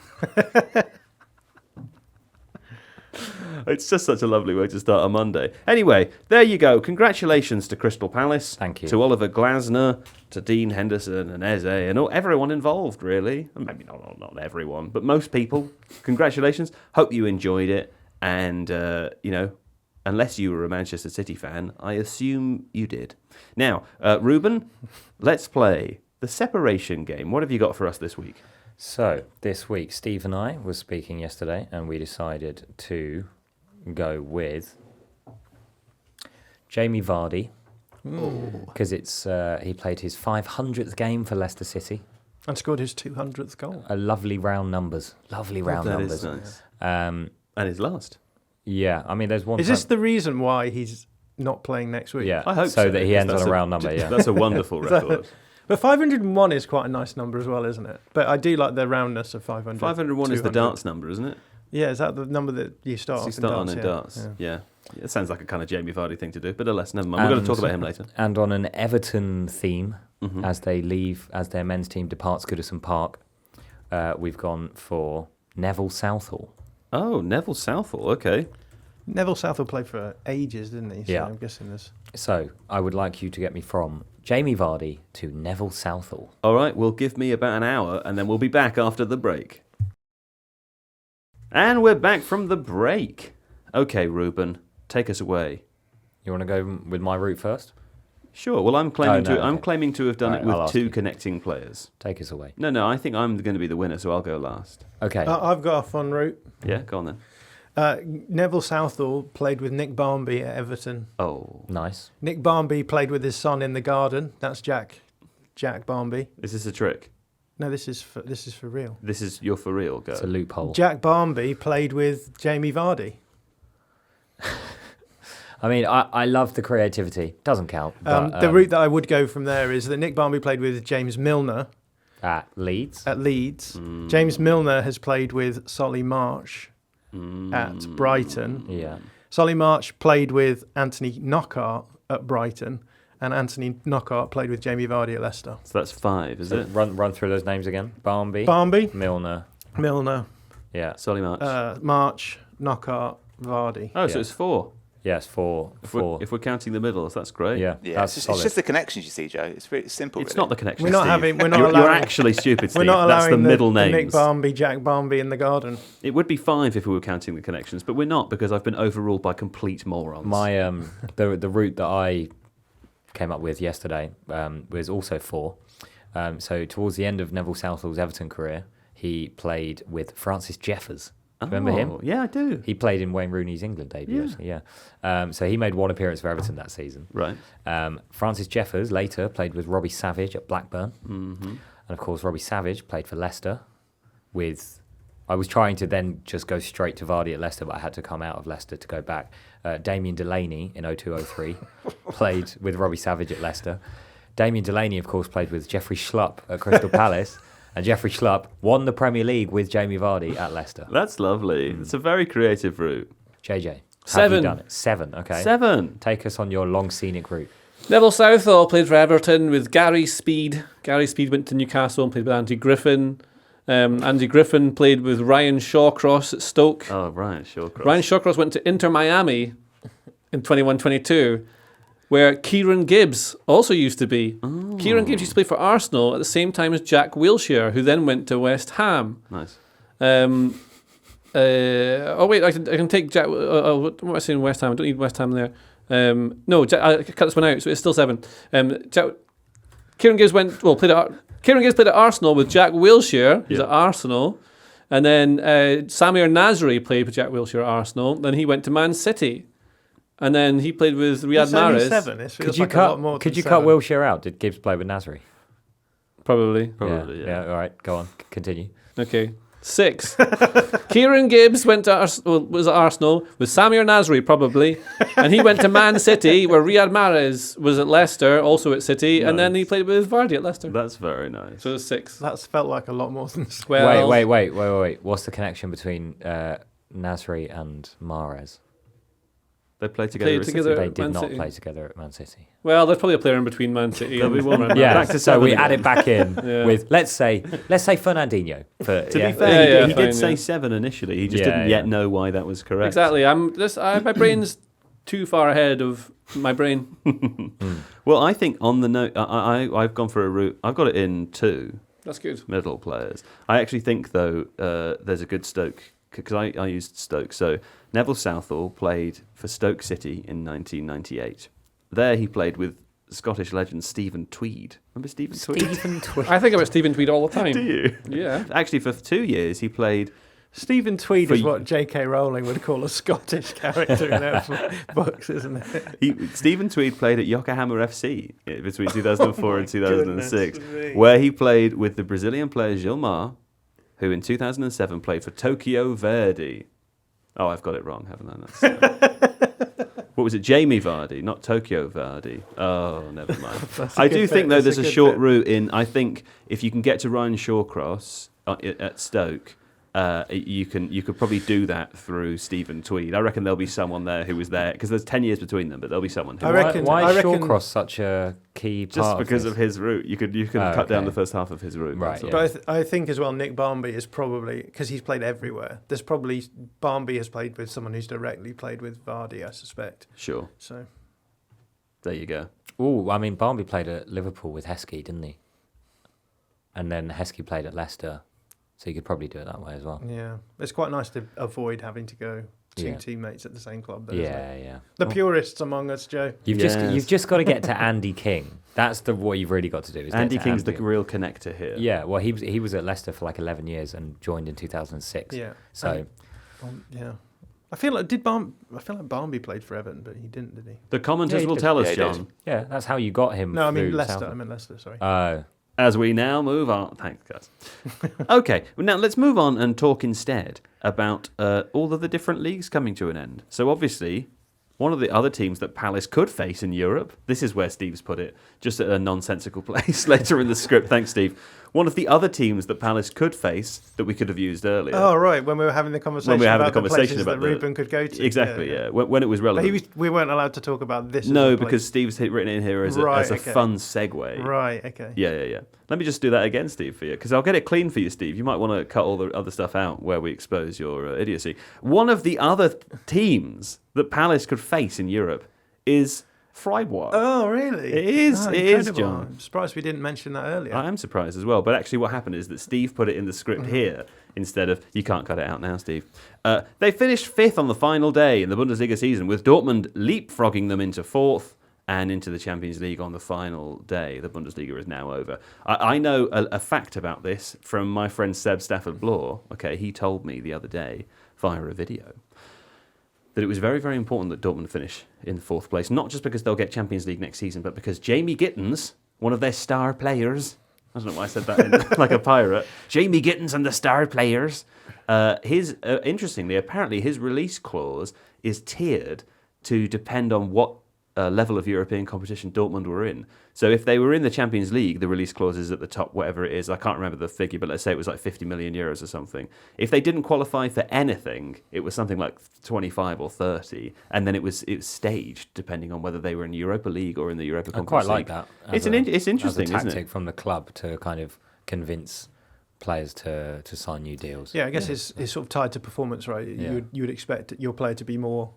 It's just such a lovely way to start a Monday. Anyway, there you go. Congratulations to Crystal Palace. Thank you. To Oliver Glasner, to Dean Henderson and Eze, and everyone involved, really. Maybe not everyone, but most people. Congratulations. Hope you enjoyed it. And, unless you were a Manchester City fan, I assume you did. Now, Ruben, let's play the separation game. What have you got for us this week? So, this week, Steve and I were speaking yesterday, and we decided to go with Jamie Vardy, because he played his 500th game for Leicester City. And scored his 200th goal. Lovely round numbers. That is nice. And his last. Yeah, I mean, there's one... Is this the reason why he's not playing next week? Yeah, I hope so. So that he ends on a round number, yeah. That's a wonderful record. But 501 is quite a nice number as well, isn't it? But I do like the roundness of 500. 501 is the darts number, isn't it? Yeah, is that the number that you start off in darts? On in darts, yeah. It sounds like a kind of Jamie Vardy thing to do, but alas, never mind. We're going to talk about him later. And on an Everton theme, as their men's team departs Goodison Park, we've gone for Neville Southall. Oh, Neville Southall, okay. Neville Southall played for ages, didn't he? So yeah. I'm guessing there's... So I would like you to get me from Jamie Vardy to Neville Southall. All right, well, give me about an hour, and then we'll be back after the break. And we're back from the break. Okay, Ruben, take us away. You want to go with my route first? Sure. Well, I'm claiming to have done it with two connecting players. Take us away. No, I think I'm going to be the winner, so I'll go last. Okay. I've got a fun route. Yeah, go on then. Neville Southall played with Nick Barmby at Everton. Oh, nice. Nick Barmby played with his son in the garden. That's Jack Barmby. Is this a trick? No, this is for real. You're for real, go. It's a loophole. Jack Barmby played with Jamie Vardy. I mean, I love the creativity. Doesn't count. But, the route that I would go from there is that Nick Barmby played with James Milner at Leeds. James Milner has played with Solly March at Brighton. Yeah. Solly March played with Anthony Knockaert at Brighton, and Anthony Knockaert played with Jamie Vardy at Leicester. So that's 5, is it? Run through those names again. Barmby. Milner. Yeah. Solly March. March, Knockaert, Vardy. Oh, so it's 4. Yes, 4. If we're counting the middles, that's great. Yeah, it's just the connections, you see, Joe. It's very simple. It's really. not the connections. We're not Steve. having. We're not You're allowing, actually stupid, Steve. We're not allowing that's the middle names. Nick Barmby, Jack Barmby in the garden. It would be 5 if we were counting the connections, but we're not because I've been overruled by complete morons. My the route that I came up with yesterday was also 4. So towards the end of Neville Southall's Everton career, he played with Francis Jeffers. Remember him? Yeah, I do. He played in Wayne Rooney's England debut, actually, yeah. So he made 1 appearance for Everton that season. Right. Francis Jeffers later played with Robbie Savage at Blackburn. Mm-hmm. And, of course, Robbie Savage played for Leicester with... I was trying to then just go straight to Vardy at Leicester, but I had to come out of Leicester to go back. Damien Delaney in 02-03 played with Robbie Savage at Leicester. Damien Delaney, of course, played with Jeffrey Schlupp at Crystal Palace. And Jeffrey Schlupp won the Premier League with Jamie Vardy at Leicester. That's lovely. It's a very creative route. JJ, 7. Have you done it? 7, okay. 7. Take us on your long scenic route. Neville Southall played for Everton with Gary Speed. Gary Speed went to Newcastle and played with Andy Griffin. Andy Griffin played with Ryan Shawcross at Stoke. Oh, Ryan Shawcross. Ryan Shawcross went to Inter Miami in 21-22. Where Kieran Gibbs also used to be. Oh. Kieran Gibbs used to play for Arsenal at the same time as Jack Wilshere, who then went to West Ham. Nice. I can take Jack. What am I saying? West Ham. I don't need West Ham there. No, I cut this one out, so it's still 7. Kieran Gibbs Kieran Gibbs played at Arsenal with Jack Wilshere. He's at Arsenal, and then Samir Nasri played with Jack Wilshere at Arsenal. Then he went to Man City. And then he played with Riyad Mahrez. 7. It feels could you like a lot more cut than 7. Wilshere out? Did Gibbs play with Nasri? Probably. Yeah. All right, go on. Continue. Okay. 6. Kieran Gibbs was at Arsenal with Samir Nasri, probably. And he went to Man City, where Riyad Mahrez was at Leicester, also at City. Nice. And then he played with Vardy at Leicester. That's very nice. So 6. That's felt like a lot more than 6. Well, wait. What's the connection between Nasri and Mahrez? They played together at City. They did not play together at Man City. Well, there's probably a player in between Man City. There'll be one. Yeah, so we add it back in with let's say Fernandinho. To be fair, he did say 7 initially. He just didn't yet know why that was correct. Exactly. My brain's too far ahead of my brain. Well, I think on the note, I've gone for a route. I've got it in 2. That's good. Middle players. I actually think though there's a good Stoke because I used Stoke. So Neville Southall played for Stoke City in 1998. There he played with Scottish legend Stephen Tweed. Remember Stephen Tweed? I think about Stephen Tweed all the time. Do you? Yeah. Actually, for 2 years he played... Stephen Tweed is what J.K. Rowling would call a Scottish character in her books, isn't it? Stephen Tweed played at Yokohama FC between 2004 and 2006, where he played with the Brazilian player Gilmar, who in 2007 played for Tokyo Verdy. Oh, I've got it wrong, haven't I? What was it? Jamie Vardy, not Tokyo Verdy. Oh, never mind. I do think, though, there's a short route in. I think if you can get to Ryan Shawcross at Stoke, you could probably do that through Stephen Tweed. I reckon there'll be someone there who was there because there's 10 years between them, but there'll be someone. Why is Shawcross such a key part? Just because of his route, you could cut down the first half of his route, right? Yeah. But I think as well, Nick Barmby is probably, because he's played everywhere. There's probably Barmby has played with someone who's directly played with Vardy, I suspect. Sure. So there you go. Oh, I mean, Barmby played at Liverpool with Heskey, didn't he? And then Heskey played at Leicester. So you could probably do it that way as well. Yeah, it's quite nice to avoid having to go two teammates at the same club. Though, yeah. The purists among us, Joe. You've just got to get to Andy King. That's what you've really got to do. Is Andy King's the real connector here. Yeah, well, he was at Leicester for like 11 years and joined in 2006. Yeah. So, yeah. I feel like Barmby played for Everton, but he didn't, did he? The commenters will tell us, John. Yeah, that's how you got him. No, I mean Leicester. I meant Leicester. Sorry. Oh. As we now move on, thanks guys. Okay, now let's move on and talk instead about all of the different leagues coming to an end. So obviously, one of the other teams that Palace could face in Europe, this is where Steve's put it, just at a nonsensical place later in the script. Thanks, Steve. One of the other teams that Palace could face that we could have used earlier. Oh, right, when we were having the conversation about the places that Ruben could go to. Exactly, yeah. When it was relevant. But we weren't allowed to talk about this. No, because Steve's written in here as a fun segue. Right, okay. Yeah. Let me just do that again, Steve, for you, because I'll get it clean for you, Steve. You might want to cut all the other stuff out where we expose your idiocy. One of the other teams that Palace could face in Europe is Freiburg. Oh, really? It is. It is, John. I'm surprised we didn't mention that earlier. I am surprised as well. But actually what happened is that Steve put it in the script here instead of... You can't cut it out now, Steve. They finished 5th on the final day in the Bundesliga season, with Dortmund leapfrogging them into 4th and into the Champions League on the final day. The Bundesliga is now over. I know a fact about this from my friend Seb Stafford-Bloor. Okay, he told me the other day via a video that it was very, very important that Dortmund finish in the 4th place, not just because they'll get Champions League next season, but because Jamie Gittens, one of their star players, I don't know why I said that like a pirate, Jamie Gittens and the star players, interestingly, apparently his release clause is tiered to depend on what level of European competition Dortmund were in. So if they were in the Champions League, the release clause is at the top, whatever it is. I can't remember the figure, but let's say it was like 50 million euros or something. If they didn't qualify for anything, it was something like 25 or 30, and then it was staged depending on whether they were in Europa League or in the Europa Conference League. I quite like that. It's interesting, as a tactic, isn't it? From the club to kind of convince players to sign new deals. Yeah, I guess it's sort of tied to performance, right? Yeah. You would expect your player to be more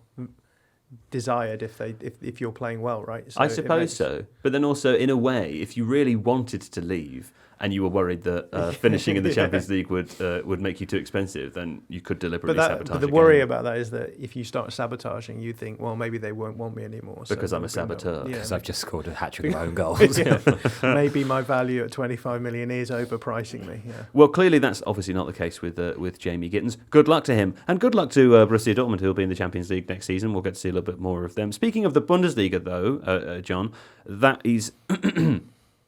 desired if you're playing well, right? So I suppose so. But then also, in a way, if you really wanted to leave and you were worried that finishing in the Champions League would make you too expensive, then you could deliberately sabotage. But the worry about that is that if you start sabotaging, you think, well, maybe they won't want me anymore. Because I'm a saboteur. Because I've just scored a hat-trick of my own goals. Maybe my value at 25 million is overpricing me. Yeah. Well, clearly that's obviously not the case with Jamie Gittens. Good luck to him. And good luck to Borussia Dortmund, who will be in the Champions League next season. We'll get to see a little bit more of them. Speaking of the Bundesliga, though, John, that is...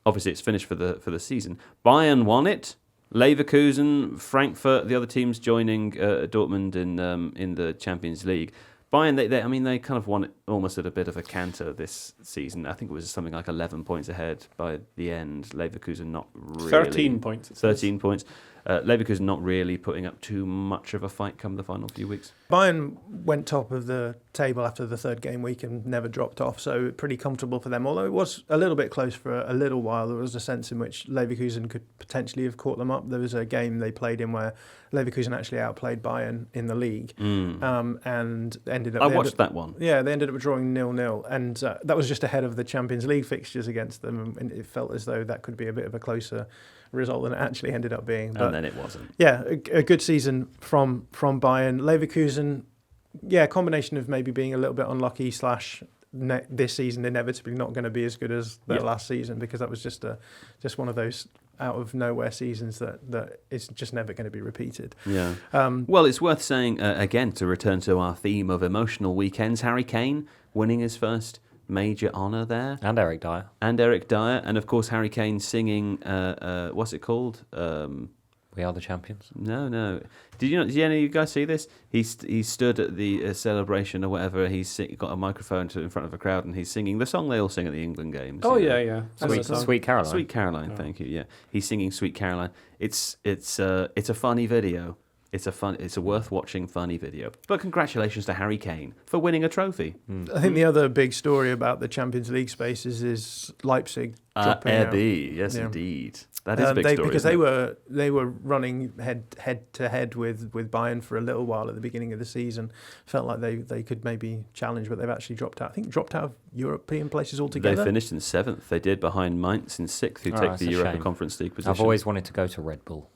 Obviously, it's finished for the season. Bayern won it. Leverkusen, Frankfurt, the other teams joining Dortmund in the Champions League. Bayern, they kind of won it almost at a bit of a canter this season. I think it was something like 11 points ahead by the end. Leverkusen not really... 13 points. 13 points. Leverkusen not really putting up too much of a fight come the final few weeks. Bayern went top of the table after the 3rd game week and never dropped off, so pretty comfortable for them. Although it was a little bit close for a little while. There was a sense in which Leverkusen could potentially have caught them up. There was a game they played in where Leverkusen actually outplayed Bayern in the league, and ended up... I watched that one. Yeah, they ended up drawing 0-0, and that was just ahead of the Champions League fixtures against them, and it felt as though that could be a bit of a closer result than it actually ended up being. But and then it wasn't. Yeah, a good season from Bayern. Leverkusen, a combination of maybe being a little bit unlucky / this season inevitably not going to be as good as their last season, because that was just one of those out of nowhere seasons that is just never going to be repeated. Yeah. Well, it's worth saying again, to return to our theme of emotional weekends, Harry Kane winning his first major honour there. And Eric Dyer. And of course Harry Kane singing, what's it called? We Are the Champions. No. Did any of you guys see this? He stood at the celebration or whatever. He's got a microphone in front of a crowd and he's singing the song they all sing at the England games. Oh yeah. Sweet Caroline. Sweet Caroline. Thank you. Yeah, he's singing Sweet Caroline. It's a funny video. It's a worth watching, funny video. But congratulations to Harry Kane for winning a trophy. I think the other big story about the Champions League spaces is Leipzig dropping out. Yes, indeed. That is a big story. Because they were running head to head with Bayern for a little while at the beginning of the season. Felt like they could maybe challenge, but they've actually dropped out. I think dropped out of European places altogether. They finished in 7th. They did, behind Mainz in 6th, who take the Europa Conference League position. I've always wanted to go to Red Bull.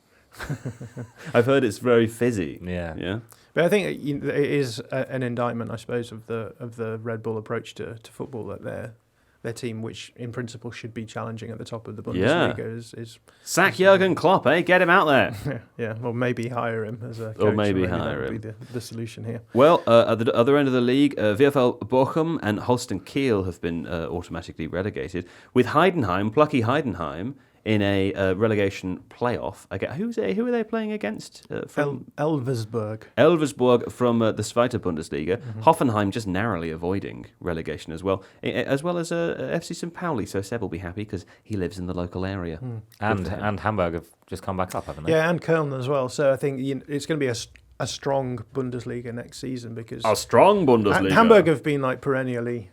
I've heard it's very fizzy. Yeah. But I think it is an indictment, I suppose, of the Red Bull approach to football, that their team, which in principle should be challenging at the top of the Bundesliga, is sack Jurgen Klopp, get him out there. Yeah, or maybe hire him as a coach. Or maybe hire him. That would be the solution here. Well, at the other end of the league, VfL Bochum and Holstein Kiel have been automatically relegated, with plucky Heidenheim, in a relegation playoff. Who are they playing against? From Elversberg. Elversberg from the Zweite Bundesliga. Hoffenheim just narrowly avoiding relegation as well as FC St. Pauli. So Seb will be happy because he lives in the local area. And Hamburg have just come back up, haven't they? Yeah, and Köln as well. So I think it's going to be a strong Bundesliga next season, because a strong Bundesliga. Hamburg have been like perennially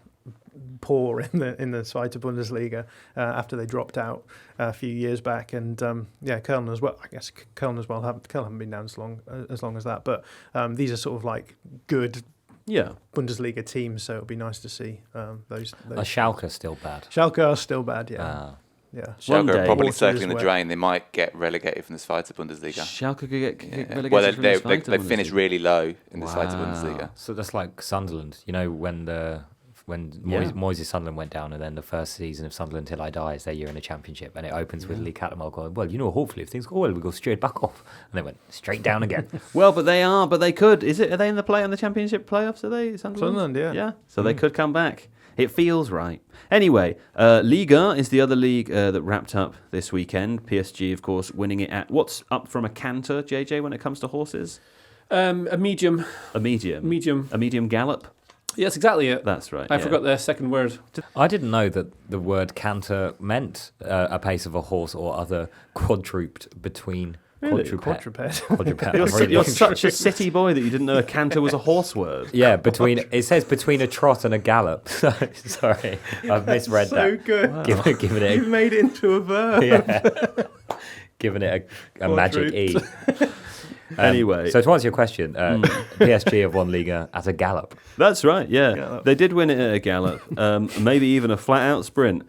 poor in the Zweite Bundesliga after they dropped out a few years back, and Köln as well. I guess Köln as well. Köln haven't been down as long as that, but these are sort of like good Bundesliga teams. So it'll be nice to see those. Are Schalke still bad? Schalke are still bad. Yeah. Yeah, Schalke are probably circling the drain. They might get relegated from the Zweite Bundesliga. Schalke could get relegated from the Zweite Bundesliga. They finished really low in the Zweite Wow. Bundesliga. So that's like Sunderland. You know, when Moyes Sunderland went down, and then the first season of Sunderland Till I Die is their year in the Championship, and it opens with Lee Cattermole going, well, hopefully if things go well, we go straight back off, and they went straight down again. Well, but they could. Are they in the Championship playoffs? Are they Sunderland? Yeah. So they could come back. It feels right. Anyway, Ligue is the other league that wrapped up this weekend. PSG, of course, winning it at what's up from a canter, JJ, when it comes to horses? A medium. A medium gallop. Yes, exactly it. That's right. I forgot the second word. I didn't know that the word canter meant a pace of a horse or other quadruped between. Really? Quadruped. You're such a city boy that you didn't know a canter was a horse word. Yeah, it says between a trot and a gallop. Sorry, I've misread that. So good. Wow. Giving it. You've made it into a verb. Yeah. Giving it a magic E. Anyway, so to answer your question, PSG have won Liga at a gallop. That's right. Yeah, Gallop. They did win it at a gallop. Maybe even a flat-out sprint.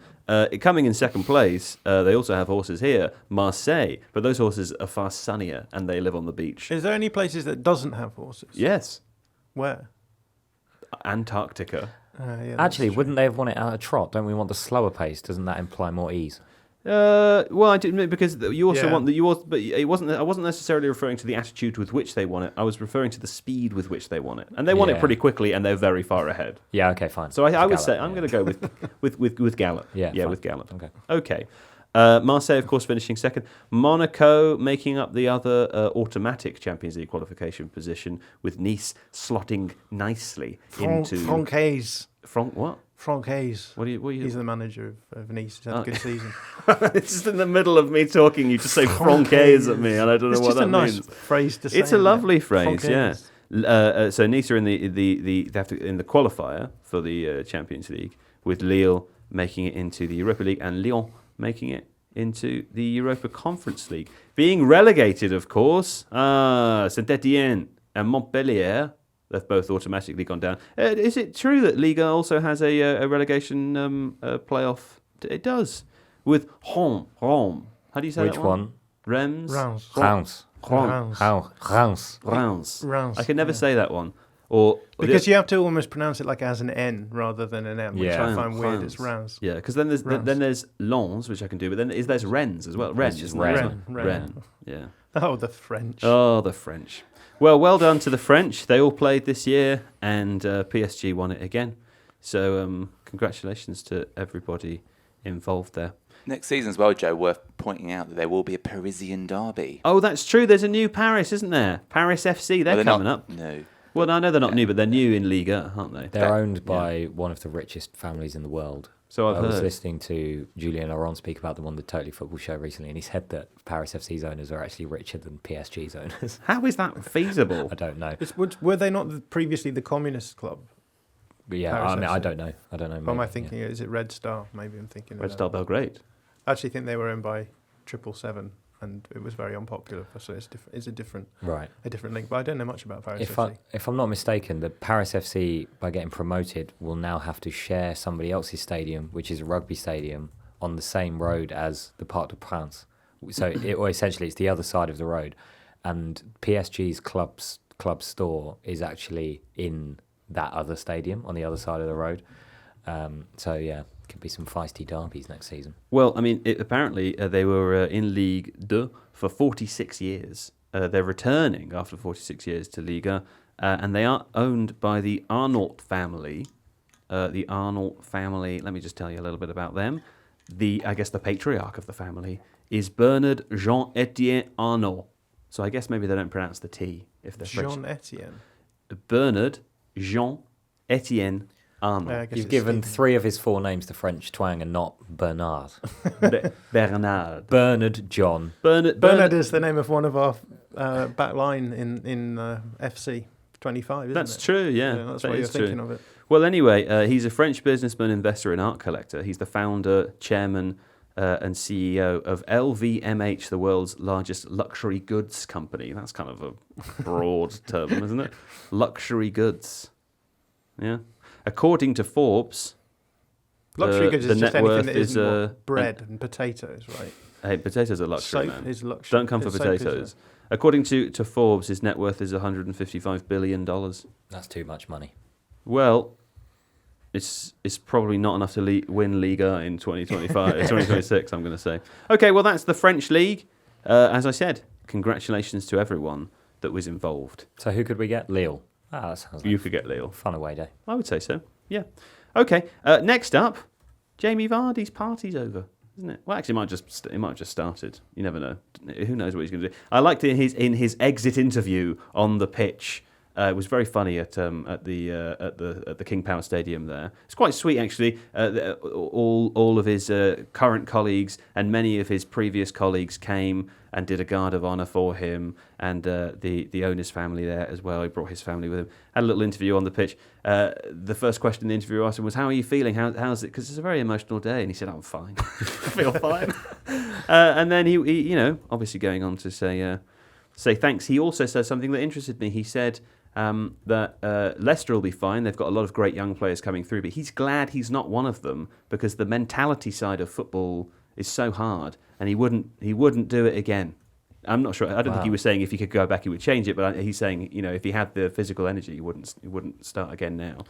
Coming in second place, they also have horses here, Marseille, but those horses are far sunnier and they live on the beach. Is there any places that doesn't have horses? Yes, Where? Antarctica. Actually, wouldn't they have won it at a trot? Don't we want the slower pace? Doesn't that imply more ease? Well, I didn't, because you also Yeah. want but it wasn't. I wasn't necessarily referring to the attitude with which they won it. I was referring to the speed with which they won it, and they won it pretty quickly, and they're very far ahead. Yeah. Okay. Fine. So I would Gallop, say I'm going to go with Gallop. Yeah. Yeah, fine. with Gallop. Okay. Marseille, of course, finishing second. Monaco making up the other automatic Champions League qualification position, with Nice slotting nicely into Franck Hayes. What? Franck Hayes. What are you? He's the manager of Nice. He's had a good season. It's just in the middle of me talking. You just say Francaise at me, and I don't know what that means. It's just a nice phrase to say. It's a lovely phrase, Francaise. yeah. So Nice are in they have to in the qualifier for the Champions League, with Lille making it into the Europa League and Lyon making it into the Europa Conference League. Being relegated, of course, Saint-Étienne and Montpellier. They've both automatically gone down. Is it true that Liga also has a relegation playoff? It does. With Rome. How do you say Which that one? Reims. Reims. Reims. I can never say that one. Because you have to almost pronounce it like as an N rather than an M, which Yeah. I find weird. It's Reims. Yeah, because then there's Lens, which I can do, but then there's Rennes as well. Rennes, just isn't there? Rennes. Rennes. Yeah. Oh, the French. Oh, the French. Well done to the French. They all played this year, and PSG won it again. So congratulations to everybody involved there. Next season as well, Joe, worth pointing out that there will be a Parisian derby. Oh, that's true. There's a new Paris, isn't there? Paris FC. They're coming up. No. Well, I know they're not new, but they're new in Liga, aren't they? They're owned by one of the richest families in the world. So I was listening to Julien Laurent speak about them on the Totally Football show recently, and he said that Paris FC's owners are actually richer than PSG's owners. How is that feasible? I don't know. Were they not previously the communist club? But yeah, Paris I mean, FC? I don't know. What am I thinking? Is it Red Star? Maybe I'm thinking. Red Star Belgrade. I actually think they were owned by 777, and it was very unpopular. So it's a different link. But I don't know much about Paris FC. If I'm not mistaken, the Paris FC, by getting promoted, will now have to share somebody else's stadium, which is a rugby stadium, on the same road as the Parc des Princes. So essentially, it's the other side of the road, and PSG's club store is actually in that other stadium on the other side of the road. So yeah, could be some feisty derbies next season. Well, I mean, apparently they were in Ligue 2 for 46 years. They're returning after 46 years to Liga, and they are owned by the Arnault family. The Arnault family, let me just tell you a little bit about them. I guess the patriarch of the family is Bernard Jean-Etienne Arnault. So I guess maybe they don't pronounce the T if they're French. Jean-Etienne? Bernard Jean-Etienne Arnault. You've given 3 of his 4 names the French twang and not Bernard. Bernard. Bernard John. Bernard is the name of one of our back line in FC 25, isn't That's it? true, yeah. That's why you're thinking of it. Well, anyway, he's a French businessman, investor, and art collector. He's the founder, chairman, and CEO of LVMH, the world's largest luxury goods company. That's kind of a broad term, isn't it? Luxury goods. Yeah. According to Forbes, luxury goods is just anything that is isn't bread and potatoes, right? Hey, potatoes are luxury, Soap man. is luxury. Don't come for potatoes. According to Forbes, his net worth is $155 billion. That's too much money. Well, it's probably not enough to win Liga in 2025, 2026, I'm going to say. Okay, well, that's the French League. As I said, congratulations to everyone that was involved. So who could we get? Lille. That sounds like You could get Lille. Fun away day. I would say so, yeah. Okay, next up, Jamie Vardy's party's over, isn't it? Well, actually, it might have just started. You never know. Who knows what he's going to do? I liked it in his exit interview on the pitch. It was very funny at the King Power Stadium there. It's quite sweet, actually. All of his current colleagues and many of his previous colleagues came and did a guard of honour for him, and the owner's family there as well. He brought his family with him. Had a little interview on the pitch. The first question the interviewer asked him was, "How are you feeling? How's it?" Because it's a very emotional day, and he said, "I'm fine. I feel fine." And then he, obviously going on to say thanks. He also said something that interested me. He said that Leicester will be fine. They've got a lot of great young players coming through, but he's glad he's not one of them because the mentality side of football is so hard, and he wouldn't do it again. I'm not sure. I don't think he was saying if he could go back, he would change it, but he's saying if he had the physical energy, he wouldn't start again now.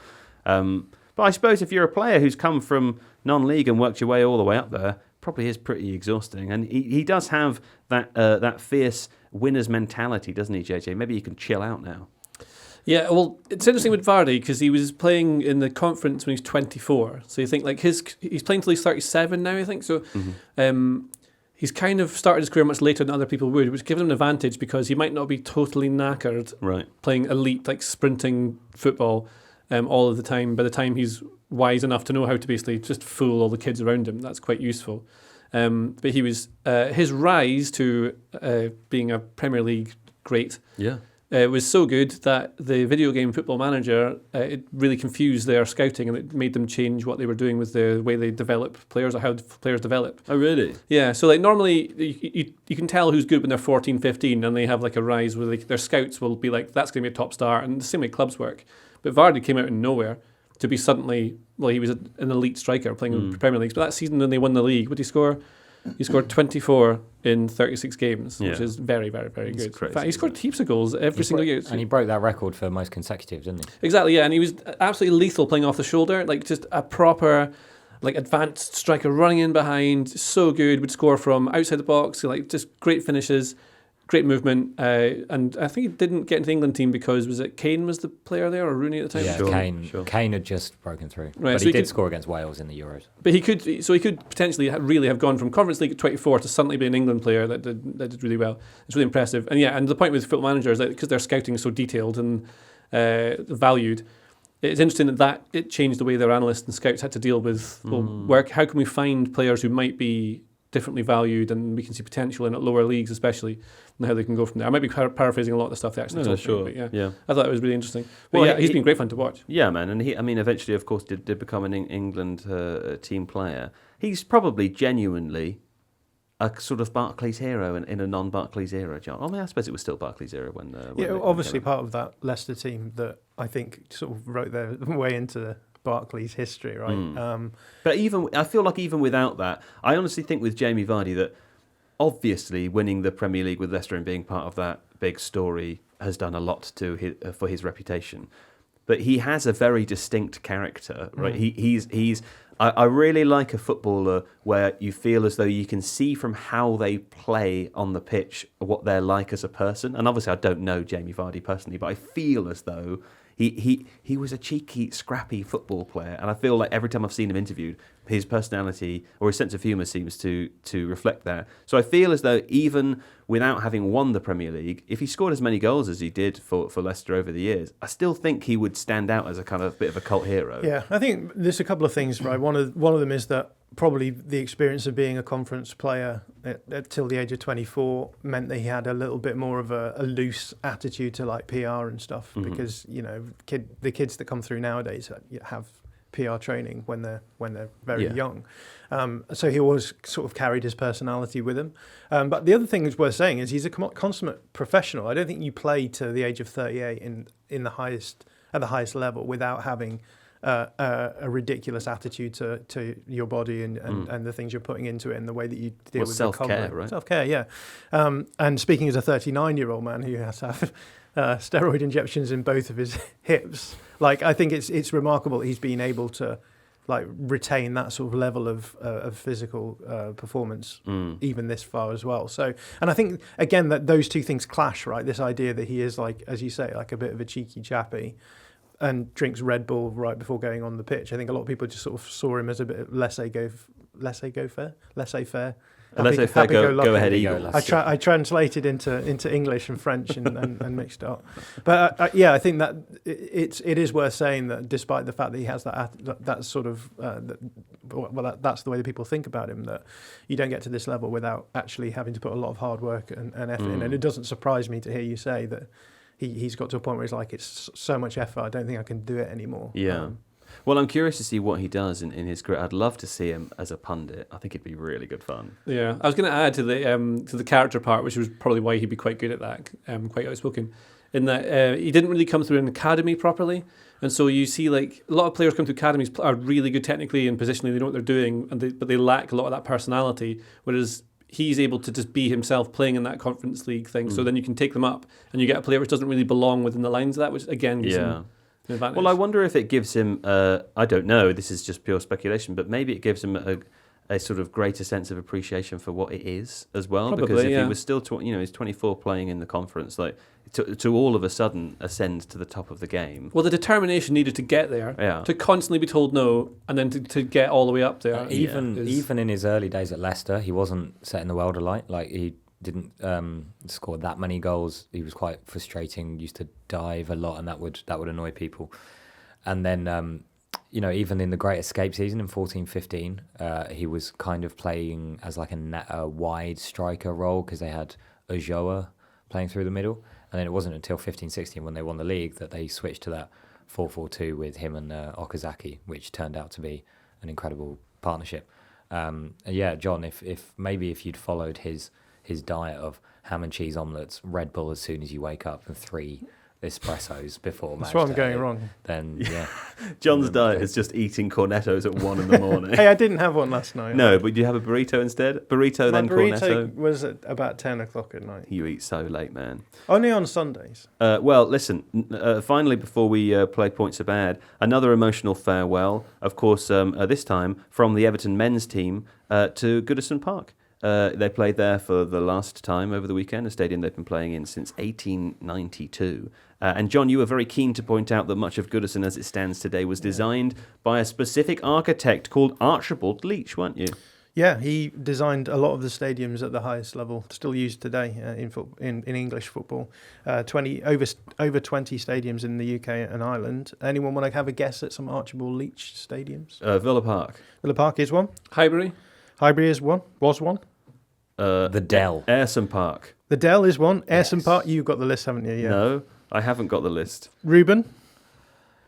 But I suppose if you're a player who's come from non-league and worked your way all the way up there, probably is pretty exhausting, and he does have that fierce winner's mentality, doesn't he, JJ? Maybe you can chill out now. Yeah, well, it's interesting with Vardy because he was playing in the conference when he was 24. So you think he's playing till he's 37 now, I think. So he's kind of started his career much later than other people would, which gives him an advantage because he might not be totally knackered playing elite, like sprinting football all of the time. By the time he's wise enough to know how to basically just fool all the kids around him, that's quite useful. But he was his rise to being a Premier League great. Yeah. Was so good that the video game Football Manager, it really confused their scouting and it made them change what they were doing with the way they develop players or how players develop. Oh, really? Yeah, so normally you can tell who's good when they're 14, 15 and they have a rise where their scouts will be that's going to be a top star, and the same way clubs work. But Vardy came out of nowhere to be suddenly, he was an elite striker playing in the Premier League. But that season when they won the league, what did he score? He scored 24 in 36 games, which is very, very, very good. Crazy, in fact, he scored heaps of goals every single year. And he broke that record for most consecutive, didn't he? Exactly, yeah. And he was absolutely lethal playing off the shoulder, just a proper, advanced striker running in behind. So good, would score from outside the box, just great finishes. Great movement, and I think he didn't get into the England team because was it Kane was the player there or Rooney at the time? Yeah, Kane had just broken through, right, but so he did score against Wales in the Euros. But he could potentially really have gone from Conference League at 24 to suddenly be an England player that did really well. It's really impressive, and the point with Football Manager is that because their scouting is so detailed and valued. It's interesting that it changed the way their analysts and scouts had to deal with how can we find players who might be differently valued and we can see potential in at lower leagues especially, and how they can go from there. I might be paraphrasing a lot of the stuff they actually told me, but yeah. I thought it was really interesting. But he's been great fun to watch. Yeah, man, and he eventually, of course, did become an England team player. He's probably genuinely a sort of Barclays hero in a non-Barclays era, John. I mean, I suppose it was still Barclays era when obviously part of that Leicester team that I think sort of wrote their way into Barclays history, right? But I feel like even without that, I honestly think with Jamie Vardy that obviously winning the Premier League with Leicester and being part of that big story has done a lot for his reputation. But he has a very distinct character, right? I really like a footballer where you feel as though you can see from how they play on the pitch what they're like as a person. And obviously I don't know Jamie Vardy personally, but I feel as though he was a cheeky, scrappy football player. And I feel like every time I've seen him interviewed, his personality or his sense of humour seems to reflect that. So I feel as though even without having won the Premier League, if he scored as many goals as he did for Leicester over the years, I still think he would stand out as a kind of bit of a cult hero. Yeah, I think there's a couple of things, right? One of them is that probably the experience of being a conference player till the age of 24 meant that he had a little bit more of a loose attitude to like PR and stuff, because the kids that come through nowadays have PR training when they're very young. So he always sort of carried his personality with him. But the other thing that's worth saying is he's a consummate professional. I don't think you play to the age of 38 at the highest level without having a ridiculous attitude to your body and the things you're putting into it and the way that you deal with self-care, right? Self-care, yeah. And speaking as a 39-year-old man who has to have steroid injections in both of his hips, like I think it's remarkable that he's been able to like retain that sort of level of physical performance even this far as well. So, and I think again that those two things clash, right? This idea that he is like, as you say, like a bit of a cheeky chappy and drinks Red Bull right before going on the pitch. I think a lot of people just sort of saw him as a bit of laissez-faire. Laissez-faire, go ahead, Eagle. I translated into English and French and mixed it up. But I think that it is worth saying that despite the fact that he has that sort of that's the way that people think about him, that you don't get to this level without actually having to put a lot of hard work and effort in. And it doesn't surprise me to hear you say that he's got to a point where he's like, it's so much effort, I don't think I can do it anymore. Yeah. Well, I'm curious to see what he does in his career. I'd love to see him as a pundit. I think it'd be really good fun. Yeah, I was going to add to the character part, which was probably why he'd be quite good at that, quite outspoken, in that he didn't really come through an academy properly. And so you see, like, a lot of players come through academies are really good technically and positionally, they know what they're doing, but they lack a lot of that personality, whereas he's able to just be himself playing in that Conference League thing. So then you can take them up and you get a player which doesn't really belong within the lines of that, which again gives him an advantage. Well, I wonder if it gives him, I don't know, this is just pure speculation, but maybe it gives him a sort of greater sense of appreciation for what it is as well. Probably, because if he was still, he's 24 playing in the conference, like to all of a sudden ascend to the top of the game. Well, the determination needed to get there, to constantly be told no, and then to get all the way up there. Even in his early days at Leicester, he wasn't setting the world alight. Like he didn't score that many goals. He was quite frustrating. Used to dive a lot, and that would annoy people. And then even in the Great Escape season in 14-15, he was kind of playing as like a wide striker role because they had Ojoa playing through the middle. And then it wasn't until 15-16 when they won the league that they switched to that 4-4-2 with him and Okazaki, which turned out to be an incredible partnership. John, if you'd followed his diet of ham and cheese omelettes, Red Bull as soon as you wake up, and 3 espressos before match. That's why I'm going wrong. Then yeah, John's diet is just eating cornettos at 1 a.m. Hey, I didn't have one last night. No, but did you have a burrito instead? Burrito then cornetto. Burrito was at about 10 o'clock at night. You eat so late, man. Only on Sundays. Well, listen. Finally, before we play Points Are Bad, another emotional farewell. Of course, this time from the Everton men's team to Goodison Park. They played there for the last time over the weekend, a stadium they've been playing in since 1892. And John, you were very keen to point out that much of Goodison as it stands today was designed by a specific architect called Archibald Leach, weren't you? Yeah, he designed a lot of the stadiums at the highest level, still used today in English football. over 20 stadiums in the UK and Ireland. Anyone want to have a guess at some Archibald Leach stadiums? Villa Park. Villa Park is one. Highbury. Highbury is one. Was one. The Dell. Ayrton Park. The Dell is one. Ayrton Yes. Park, you've got the list, haven't you? Yeah. No, I haven't got the list. Ruben.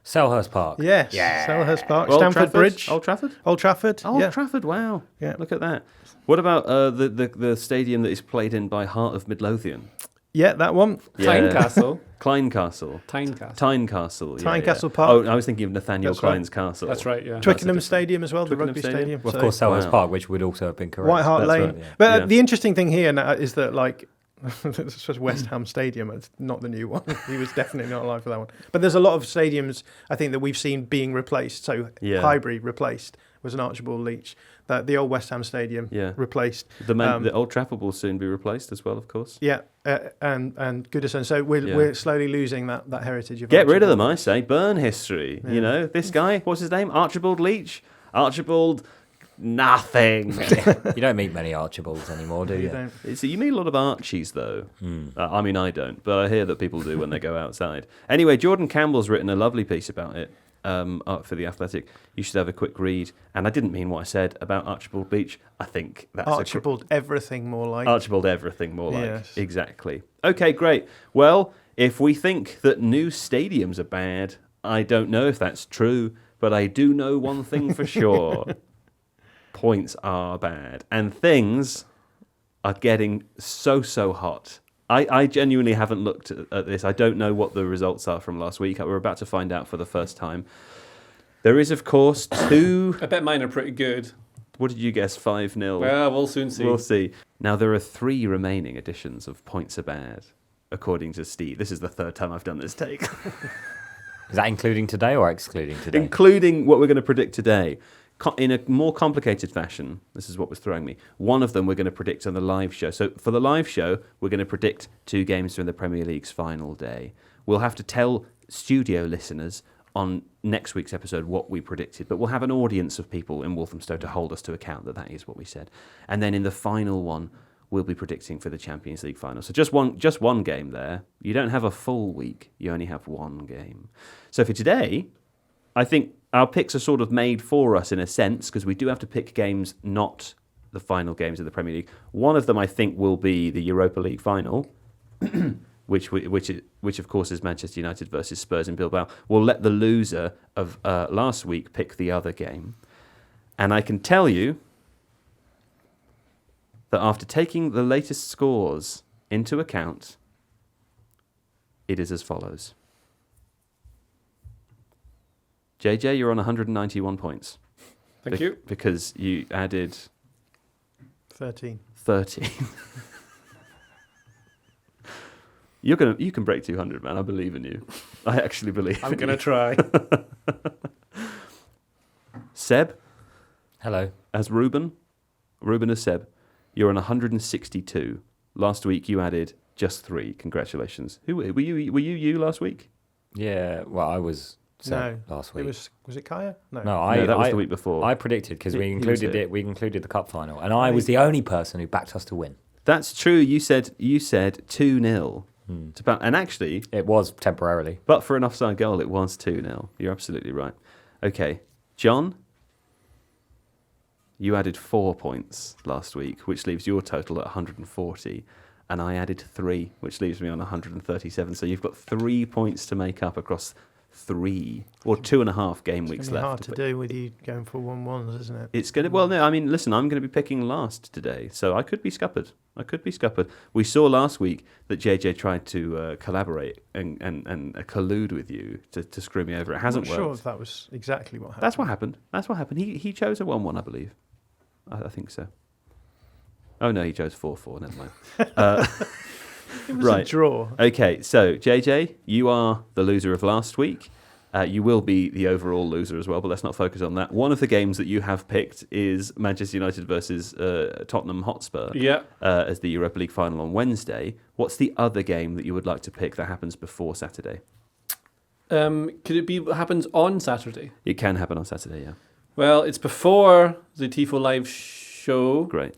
Selhurst Park. Yes. Yeah. Selhurst Park. Old Stamford Trafford? Bridge. Old Trafford? Old Trafford. Old yeah. Trafford, wow. Yeah. Look at that. What about the stadium that is played in by Heart of Midlothian? Yeah, that one. Tynecastle. Kleincastle. Tynecastle. Tynecastle. Yeah, Tynecastle yeah. Park. Oh, I was thinking of Nathaniel That's right. Klein's castle. That's right, yeah. Twickenham Stadium as well, Twickenham the rugby Stadium? stadium. Well, of So course, Selhurst Wow. Park, which would also have been correct. White Hart That's Lane. right, yeah. But Yeah. the interesting thing here now is that, like, this was West Ham Stadium. It's not the new one. He was definitely not alive for that one. But there's a lot of stadiums, I think, that we've seen being replaced. So Yeah. Highbury replaced was an Archibald Leach. The old West Ham Stadium replaced. The Old Trafford will soon be replaced as well, of course. Yeah, and Goodison. So we're slowly losing that heritage of Get rid of Archibald. them, I say. Burn history. Yeah. You know, this guy, what's his name? Archibald Leach? Archibald nothing. You don't meet many Archibalds anymore, do you? You don't. So you meet a lot of Archies, though. I mean, I don't, but I hear that people do when they go outside. Anyway, Jordan Campbell's written a lovely piece about it for The Athletic. You should have a quick read. And I didn't mean what I said about Archibald Leach. I think that's Archibald everything more like. Archibald everything more like. Yes. Exactly. Okay, great. Well, if we think that new stadiums are bad, I don't know if that's true, but I do know one thing for sure. Points are bad. And things are getting so hot. I genuinely haven't looked at this. I don't know what the results are from last week. We're about to find out for the first time. There is, of course, two... I bet mine are pretty good. What did you guess? 5-0? Well, we'll soon see. We'll see. Now, there are 3 remaining editions of Points are Bad, according to Steve. This is the 3rd time I've done this take. Is that including today or excluding today? Including what we're going to predict today. In a more complicated fashion, this is what was throwing me. One of them we're going to predict on the live show. So for the live show, we're going to predict 2 games during the Premier League's final day. We'll have to tell studio listeners on next week's episode what we predicted, but we'll have an audience of people in Walthamstow to hold us to account that is what we said. And then in the final one, we'll be predicting for the Champions League final. So just one game there. You don't have a full week. You only have one game. So for today, I think our picks are sort of made for us in a sense, because we do have to pick games, not the final games of the Premier League. One of them, I think, will be the Europa League final, which of course is Manchester United versus Spurs in Bilbao. We'll let the loser of last week pick the other game. And I can tell you that after taking the latest scores into account, it is as follows. JJ, you're on 191 points. Thank you. Because you added 13. You can break 200, man. I believe in you. I actually believe. I'm going to try. Seb, Hello. as Ruben as Seb, you're on 162. Last week you added just 3. Congratulations. Who were you? Were you last week? Yeah, well, I was last week. Was it Kaya? No, that was the week before. I predicted because we He was included here. it. We included the cup final, and I was the only person who backed us to win. That's true. You said 2-0. And actually, It was temporarily. but for an offside goal, it was 2-0. You're absolutely right. Okay, John, you added 4 points last week, which leaves your total at 140, and I added 3, which leaves me on 137. So you've got 3 points to make up across 3 or 2.5 game weeks It's left. hard to do with you going for 1-1s, isn't it? It's going to, well, no, I mean, listen, I'm going to be picking last today, so I could be scuppered. We saw last week that JJ tried to collaborate and collude with you to screw me over. It hasn't I'm not sure worked. if that was exactly what happened. That's what happened. He chose a 1-1, I believe. I think so. Oh, no, he chose 4-4. Never mind. It was right. a draw. Okay, so JJ, you are the loser of last week. You will be the overall loser as well, but let's not focus on that. One of the games that you have picked is Manchester United versus Tottenham Hotspur as the Europa League final on Wednesday. What's the other game that you would like to pick that happens before Saturday? Could it be what happens on Saturday? It can happen on Saturday, yeah. Well, it's before the Tifo live show. Great.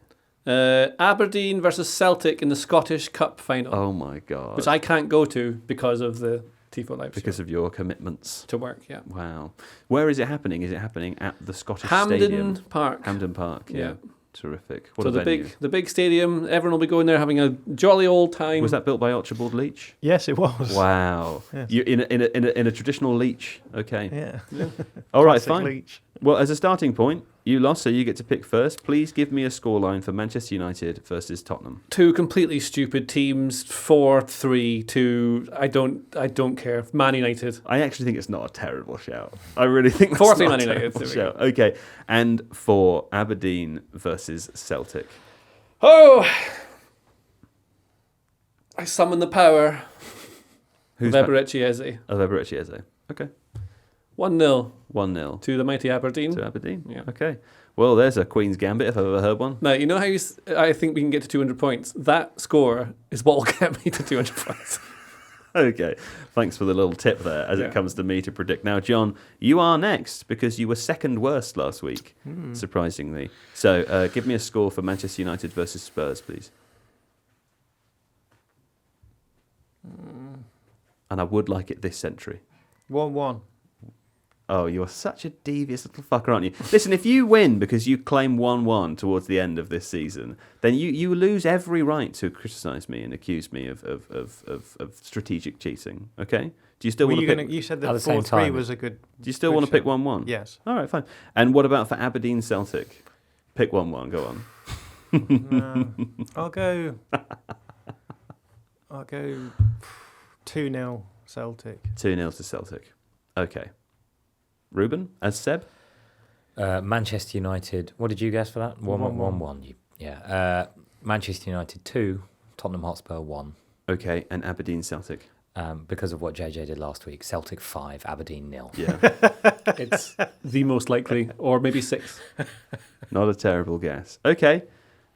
Aberdeen versus Celtic in the Scottish Cup final. Oh my God. Which I can't go to because of the Tifo Live Because of your commitments. to work, yeah. Wow. Where is it happening? Is it happening at the Scottish Hampden Stadium? Park. Hampden Park, yeah. Terrific. What So a venue. the big stadium, everyone will be going there having a jolly old time. Was that built by Archibald Leach? Yes, it was. Wow. Yes. You in a traditional Leach. Okay. Yeah. All right, Classic fine. Leach. Well, as a starting point, you lost, so you get to pick first. Please give me a scoreline for Manchester United versus Tottenham. Two completely stupid teams, 4-3-2. I don't care. Man United. I actually think it's not a terrible shout. I really think that's 4-3 not Man a United. terrible There we shout. Okay. And for Aberdeen versus Celtic. Oh! I summon the power Who's of Eberechi Eze. Of Eberechi Eze. Okay. 1-0 1-0 to the mighty Aberdeen. to Aberdeen. Yeah. Okay. Well, there's a Queen's Gambit if I've ever heard one. Now, you know how I think we can get to 200 points? That score is what will get me to 200 points. Okay. Thanks for the little tip there as it comes to me to predict. Now, John, you are next because you were second worst last week, surprisingly. So give me a score for Manchester United versus Spurs, please. And I would like it this century. 1-1. Oh, you're such a devious little fucker, aren't you? Listen, if you win because you claim 1-1 towards the end of this season, then you lose every right to criticise me and accuse me of strategic cheating. Okay? Do you still want to pick? You said that At the same 4-3 time. was a good. Do you still want to pick 1-1? Yes. All right, fine. And what about for Aberdeen Celtic? Pick 1-1. Go on. I'll go 2-0 Celtic. 2-0 to Celtic. Okay. Ruben, as Seb? Manchester United. What did you guess for that? 1-1. Yeah. Manchester United 2, Tottenham Hotspur 1. Okay, and Aberdeen Celtic? Because of what JJ did last week. Celtic 5, Aberdeen 0. Yeah. It's the most likely, or maybe 6. Not a terrible guess. Okay.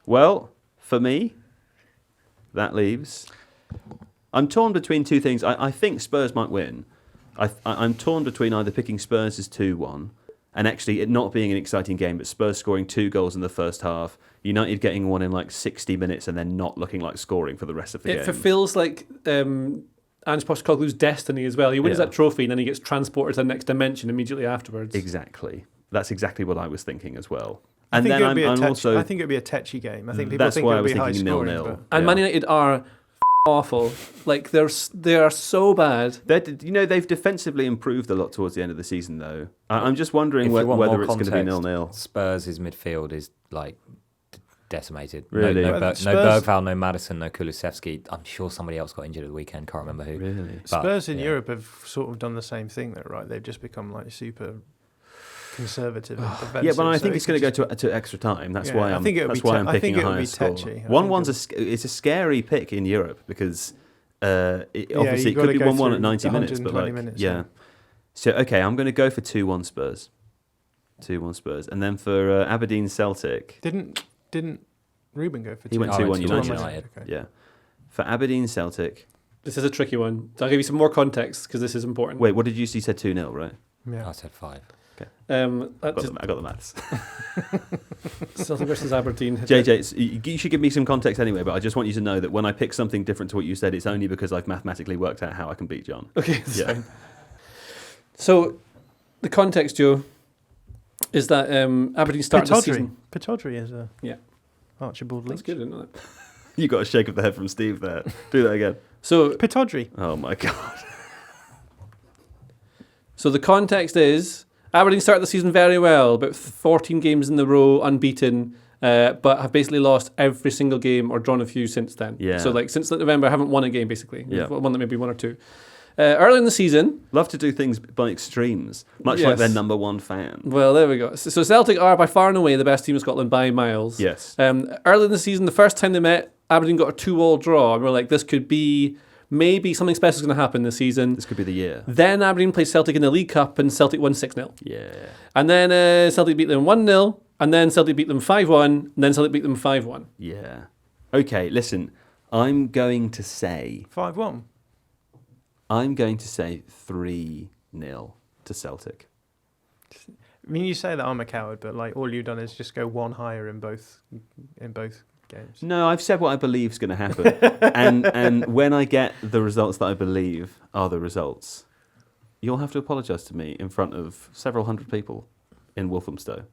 Well, for me, that leaves... I'm torn between two things. I think Spurs might win. I'm torn between either picking Spurs as 2-1 and actually it not being an exciting game, but Spurs scoring 2 goals in the first half, United getting one in like 60 minutes and then not looking like scoring for the rest of the game. It feels like Ange Postecoglou's destiny as well. He wins that trophy and then he gets transported to the next dimension immediately afterwards. Exactly. That's exactly what I was thinking as well. I And think then I'm also... I think it'd be a tetchy game. I think people That's think why I it'll was be high thinking scoring. 0-0. But And Man United are awful. Like they are so bad. They've defensively improved a lot towards the end of the season, though. I'm just wondering If you want whether more it's going to be context, 0-0. Spurs' midfield is like decimated. Really? No Spurs- Bergvall, no Madison, no Kulusevski. I'm sure somebody else got injured at the weekend. Can't remember who. Really? But, Spurs in yeah. Europe have sort of done the same thing, though, right? They've just become like super conservative and defensive. Yeah, but I think so it's going to go to extra time. That's why I'm. I think it'll That's be why I'm I think picking a it'll higher be score. tetchy. 1-1's it's a scary pick in Europe because obviously it you've could gotta be go 1-1 through at 90 minutes, but 120 like minutes, yeah. yeah. So okay, I'm going to go for 2-1 Spurs. 2-1 Spurs, and then for Aberdeen Celtic, Didn't Ruben go for 2? he went I 2-1 went 2-1 United. United. Okay. Yeah. For Aberdeen Celtic, This is a tricky one. I'll give you some more context because this is important. wait, what did you say? You said 2-0, right? Yeah. I said 5. I got the maths. Celtic versus Aberdeen. JJ, you should give me some context anyway, but I just want you to know that when I pick something different to what you said, it's only because I've mathematically worked out how I can beat John. Okay, that's Yeah. fine. So, the context, Joe, is that Aberdeen started the season. Pittodrie is a Yeah. Archibald That's Leach. good, isn't it? You got a shake of the head from Steve there. Do that again. So Pittodrie. Oh my god. the context is Aberdeen started the season very well, about 14 games in a row, unbeaten, but have basically lost every single game or drawn a few since then. Yeah. So like since November, haven't won a game basically. Yeah. Won maybe 1 or 2. Early in the season, Love to do things by extremes, much Yes. like their number one fan. well, there we go. So Celtic are by far and away the best team in Scotland by miles. Yes. Early in the season, the first time they met, Aberdeen got a 2-2 draw, and we're like, this could be maybe something special is going to happen this season. This could be the year. Then Aberdeen played Celtic in the League Cup, and Celtic won 6-0. Yeah. And then Celtic beat them 1-0, and then Celtic beat them 5-1, and then Celtic beat them 5-1. Yeah. Okay, listen. I'm going to say 5-1. 3-0 to Celtic. I mean, you say that I'm a coward, but like all you've done is just go one higher in both games. No, I've said what I believe is going to happen, and when I get the results that I believe are the results, you'll have to apologise to me in front of several hundred people in Walthamstow.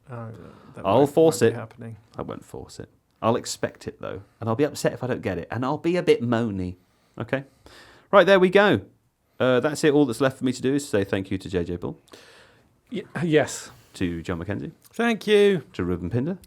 I'll force it. Happening. I won't force it. I'll expect it though, and I'll be upset if I don't get it, and I'll be a bit moany. Okay, right, there we go. That's it. All that's left for me to do is to say thank you to JJ Bull. Yes. To John McKenzie. Thank you. To Ruben Pinder.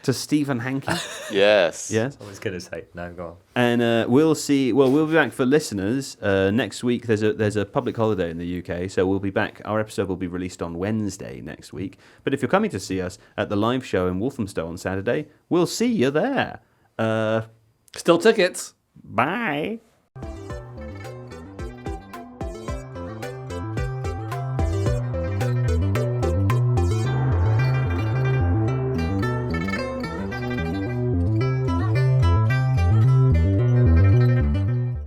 To Stephen Hankey. Yes. Yes. I was going to say, no, go on. And we'll see. Well, we'll be back for listeners next week. There's a public holiday in the UK, so we'll be back. Our episode will be released on Wednesday next week. But if you're coming to see us at the live show in Walthamstow on Saturday, we'll see you there. Still tickets. Bye.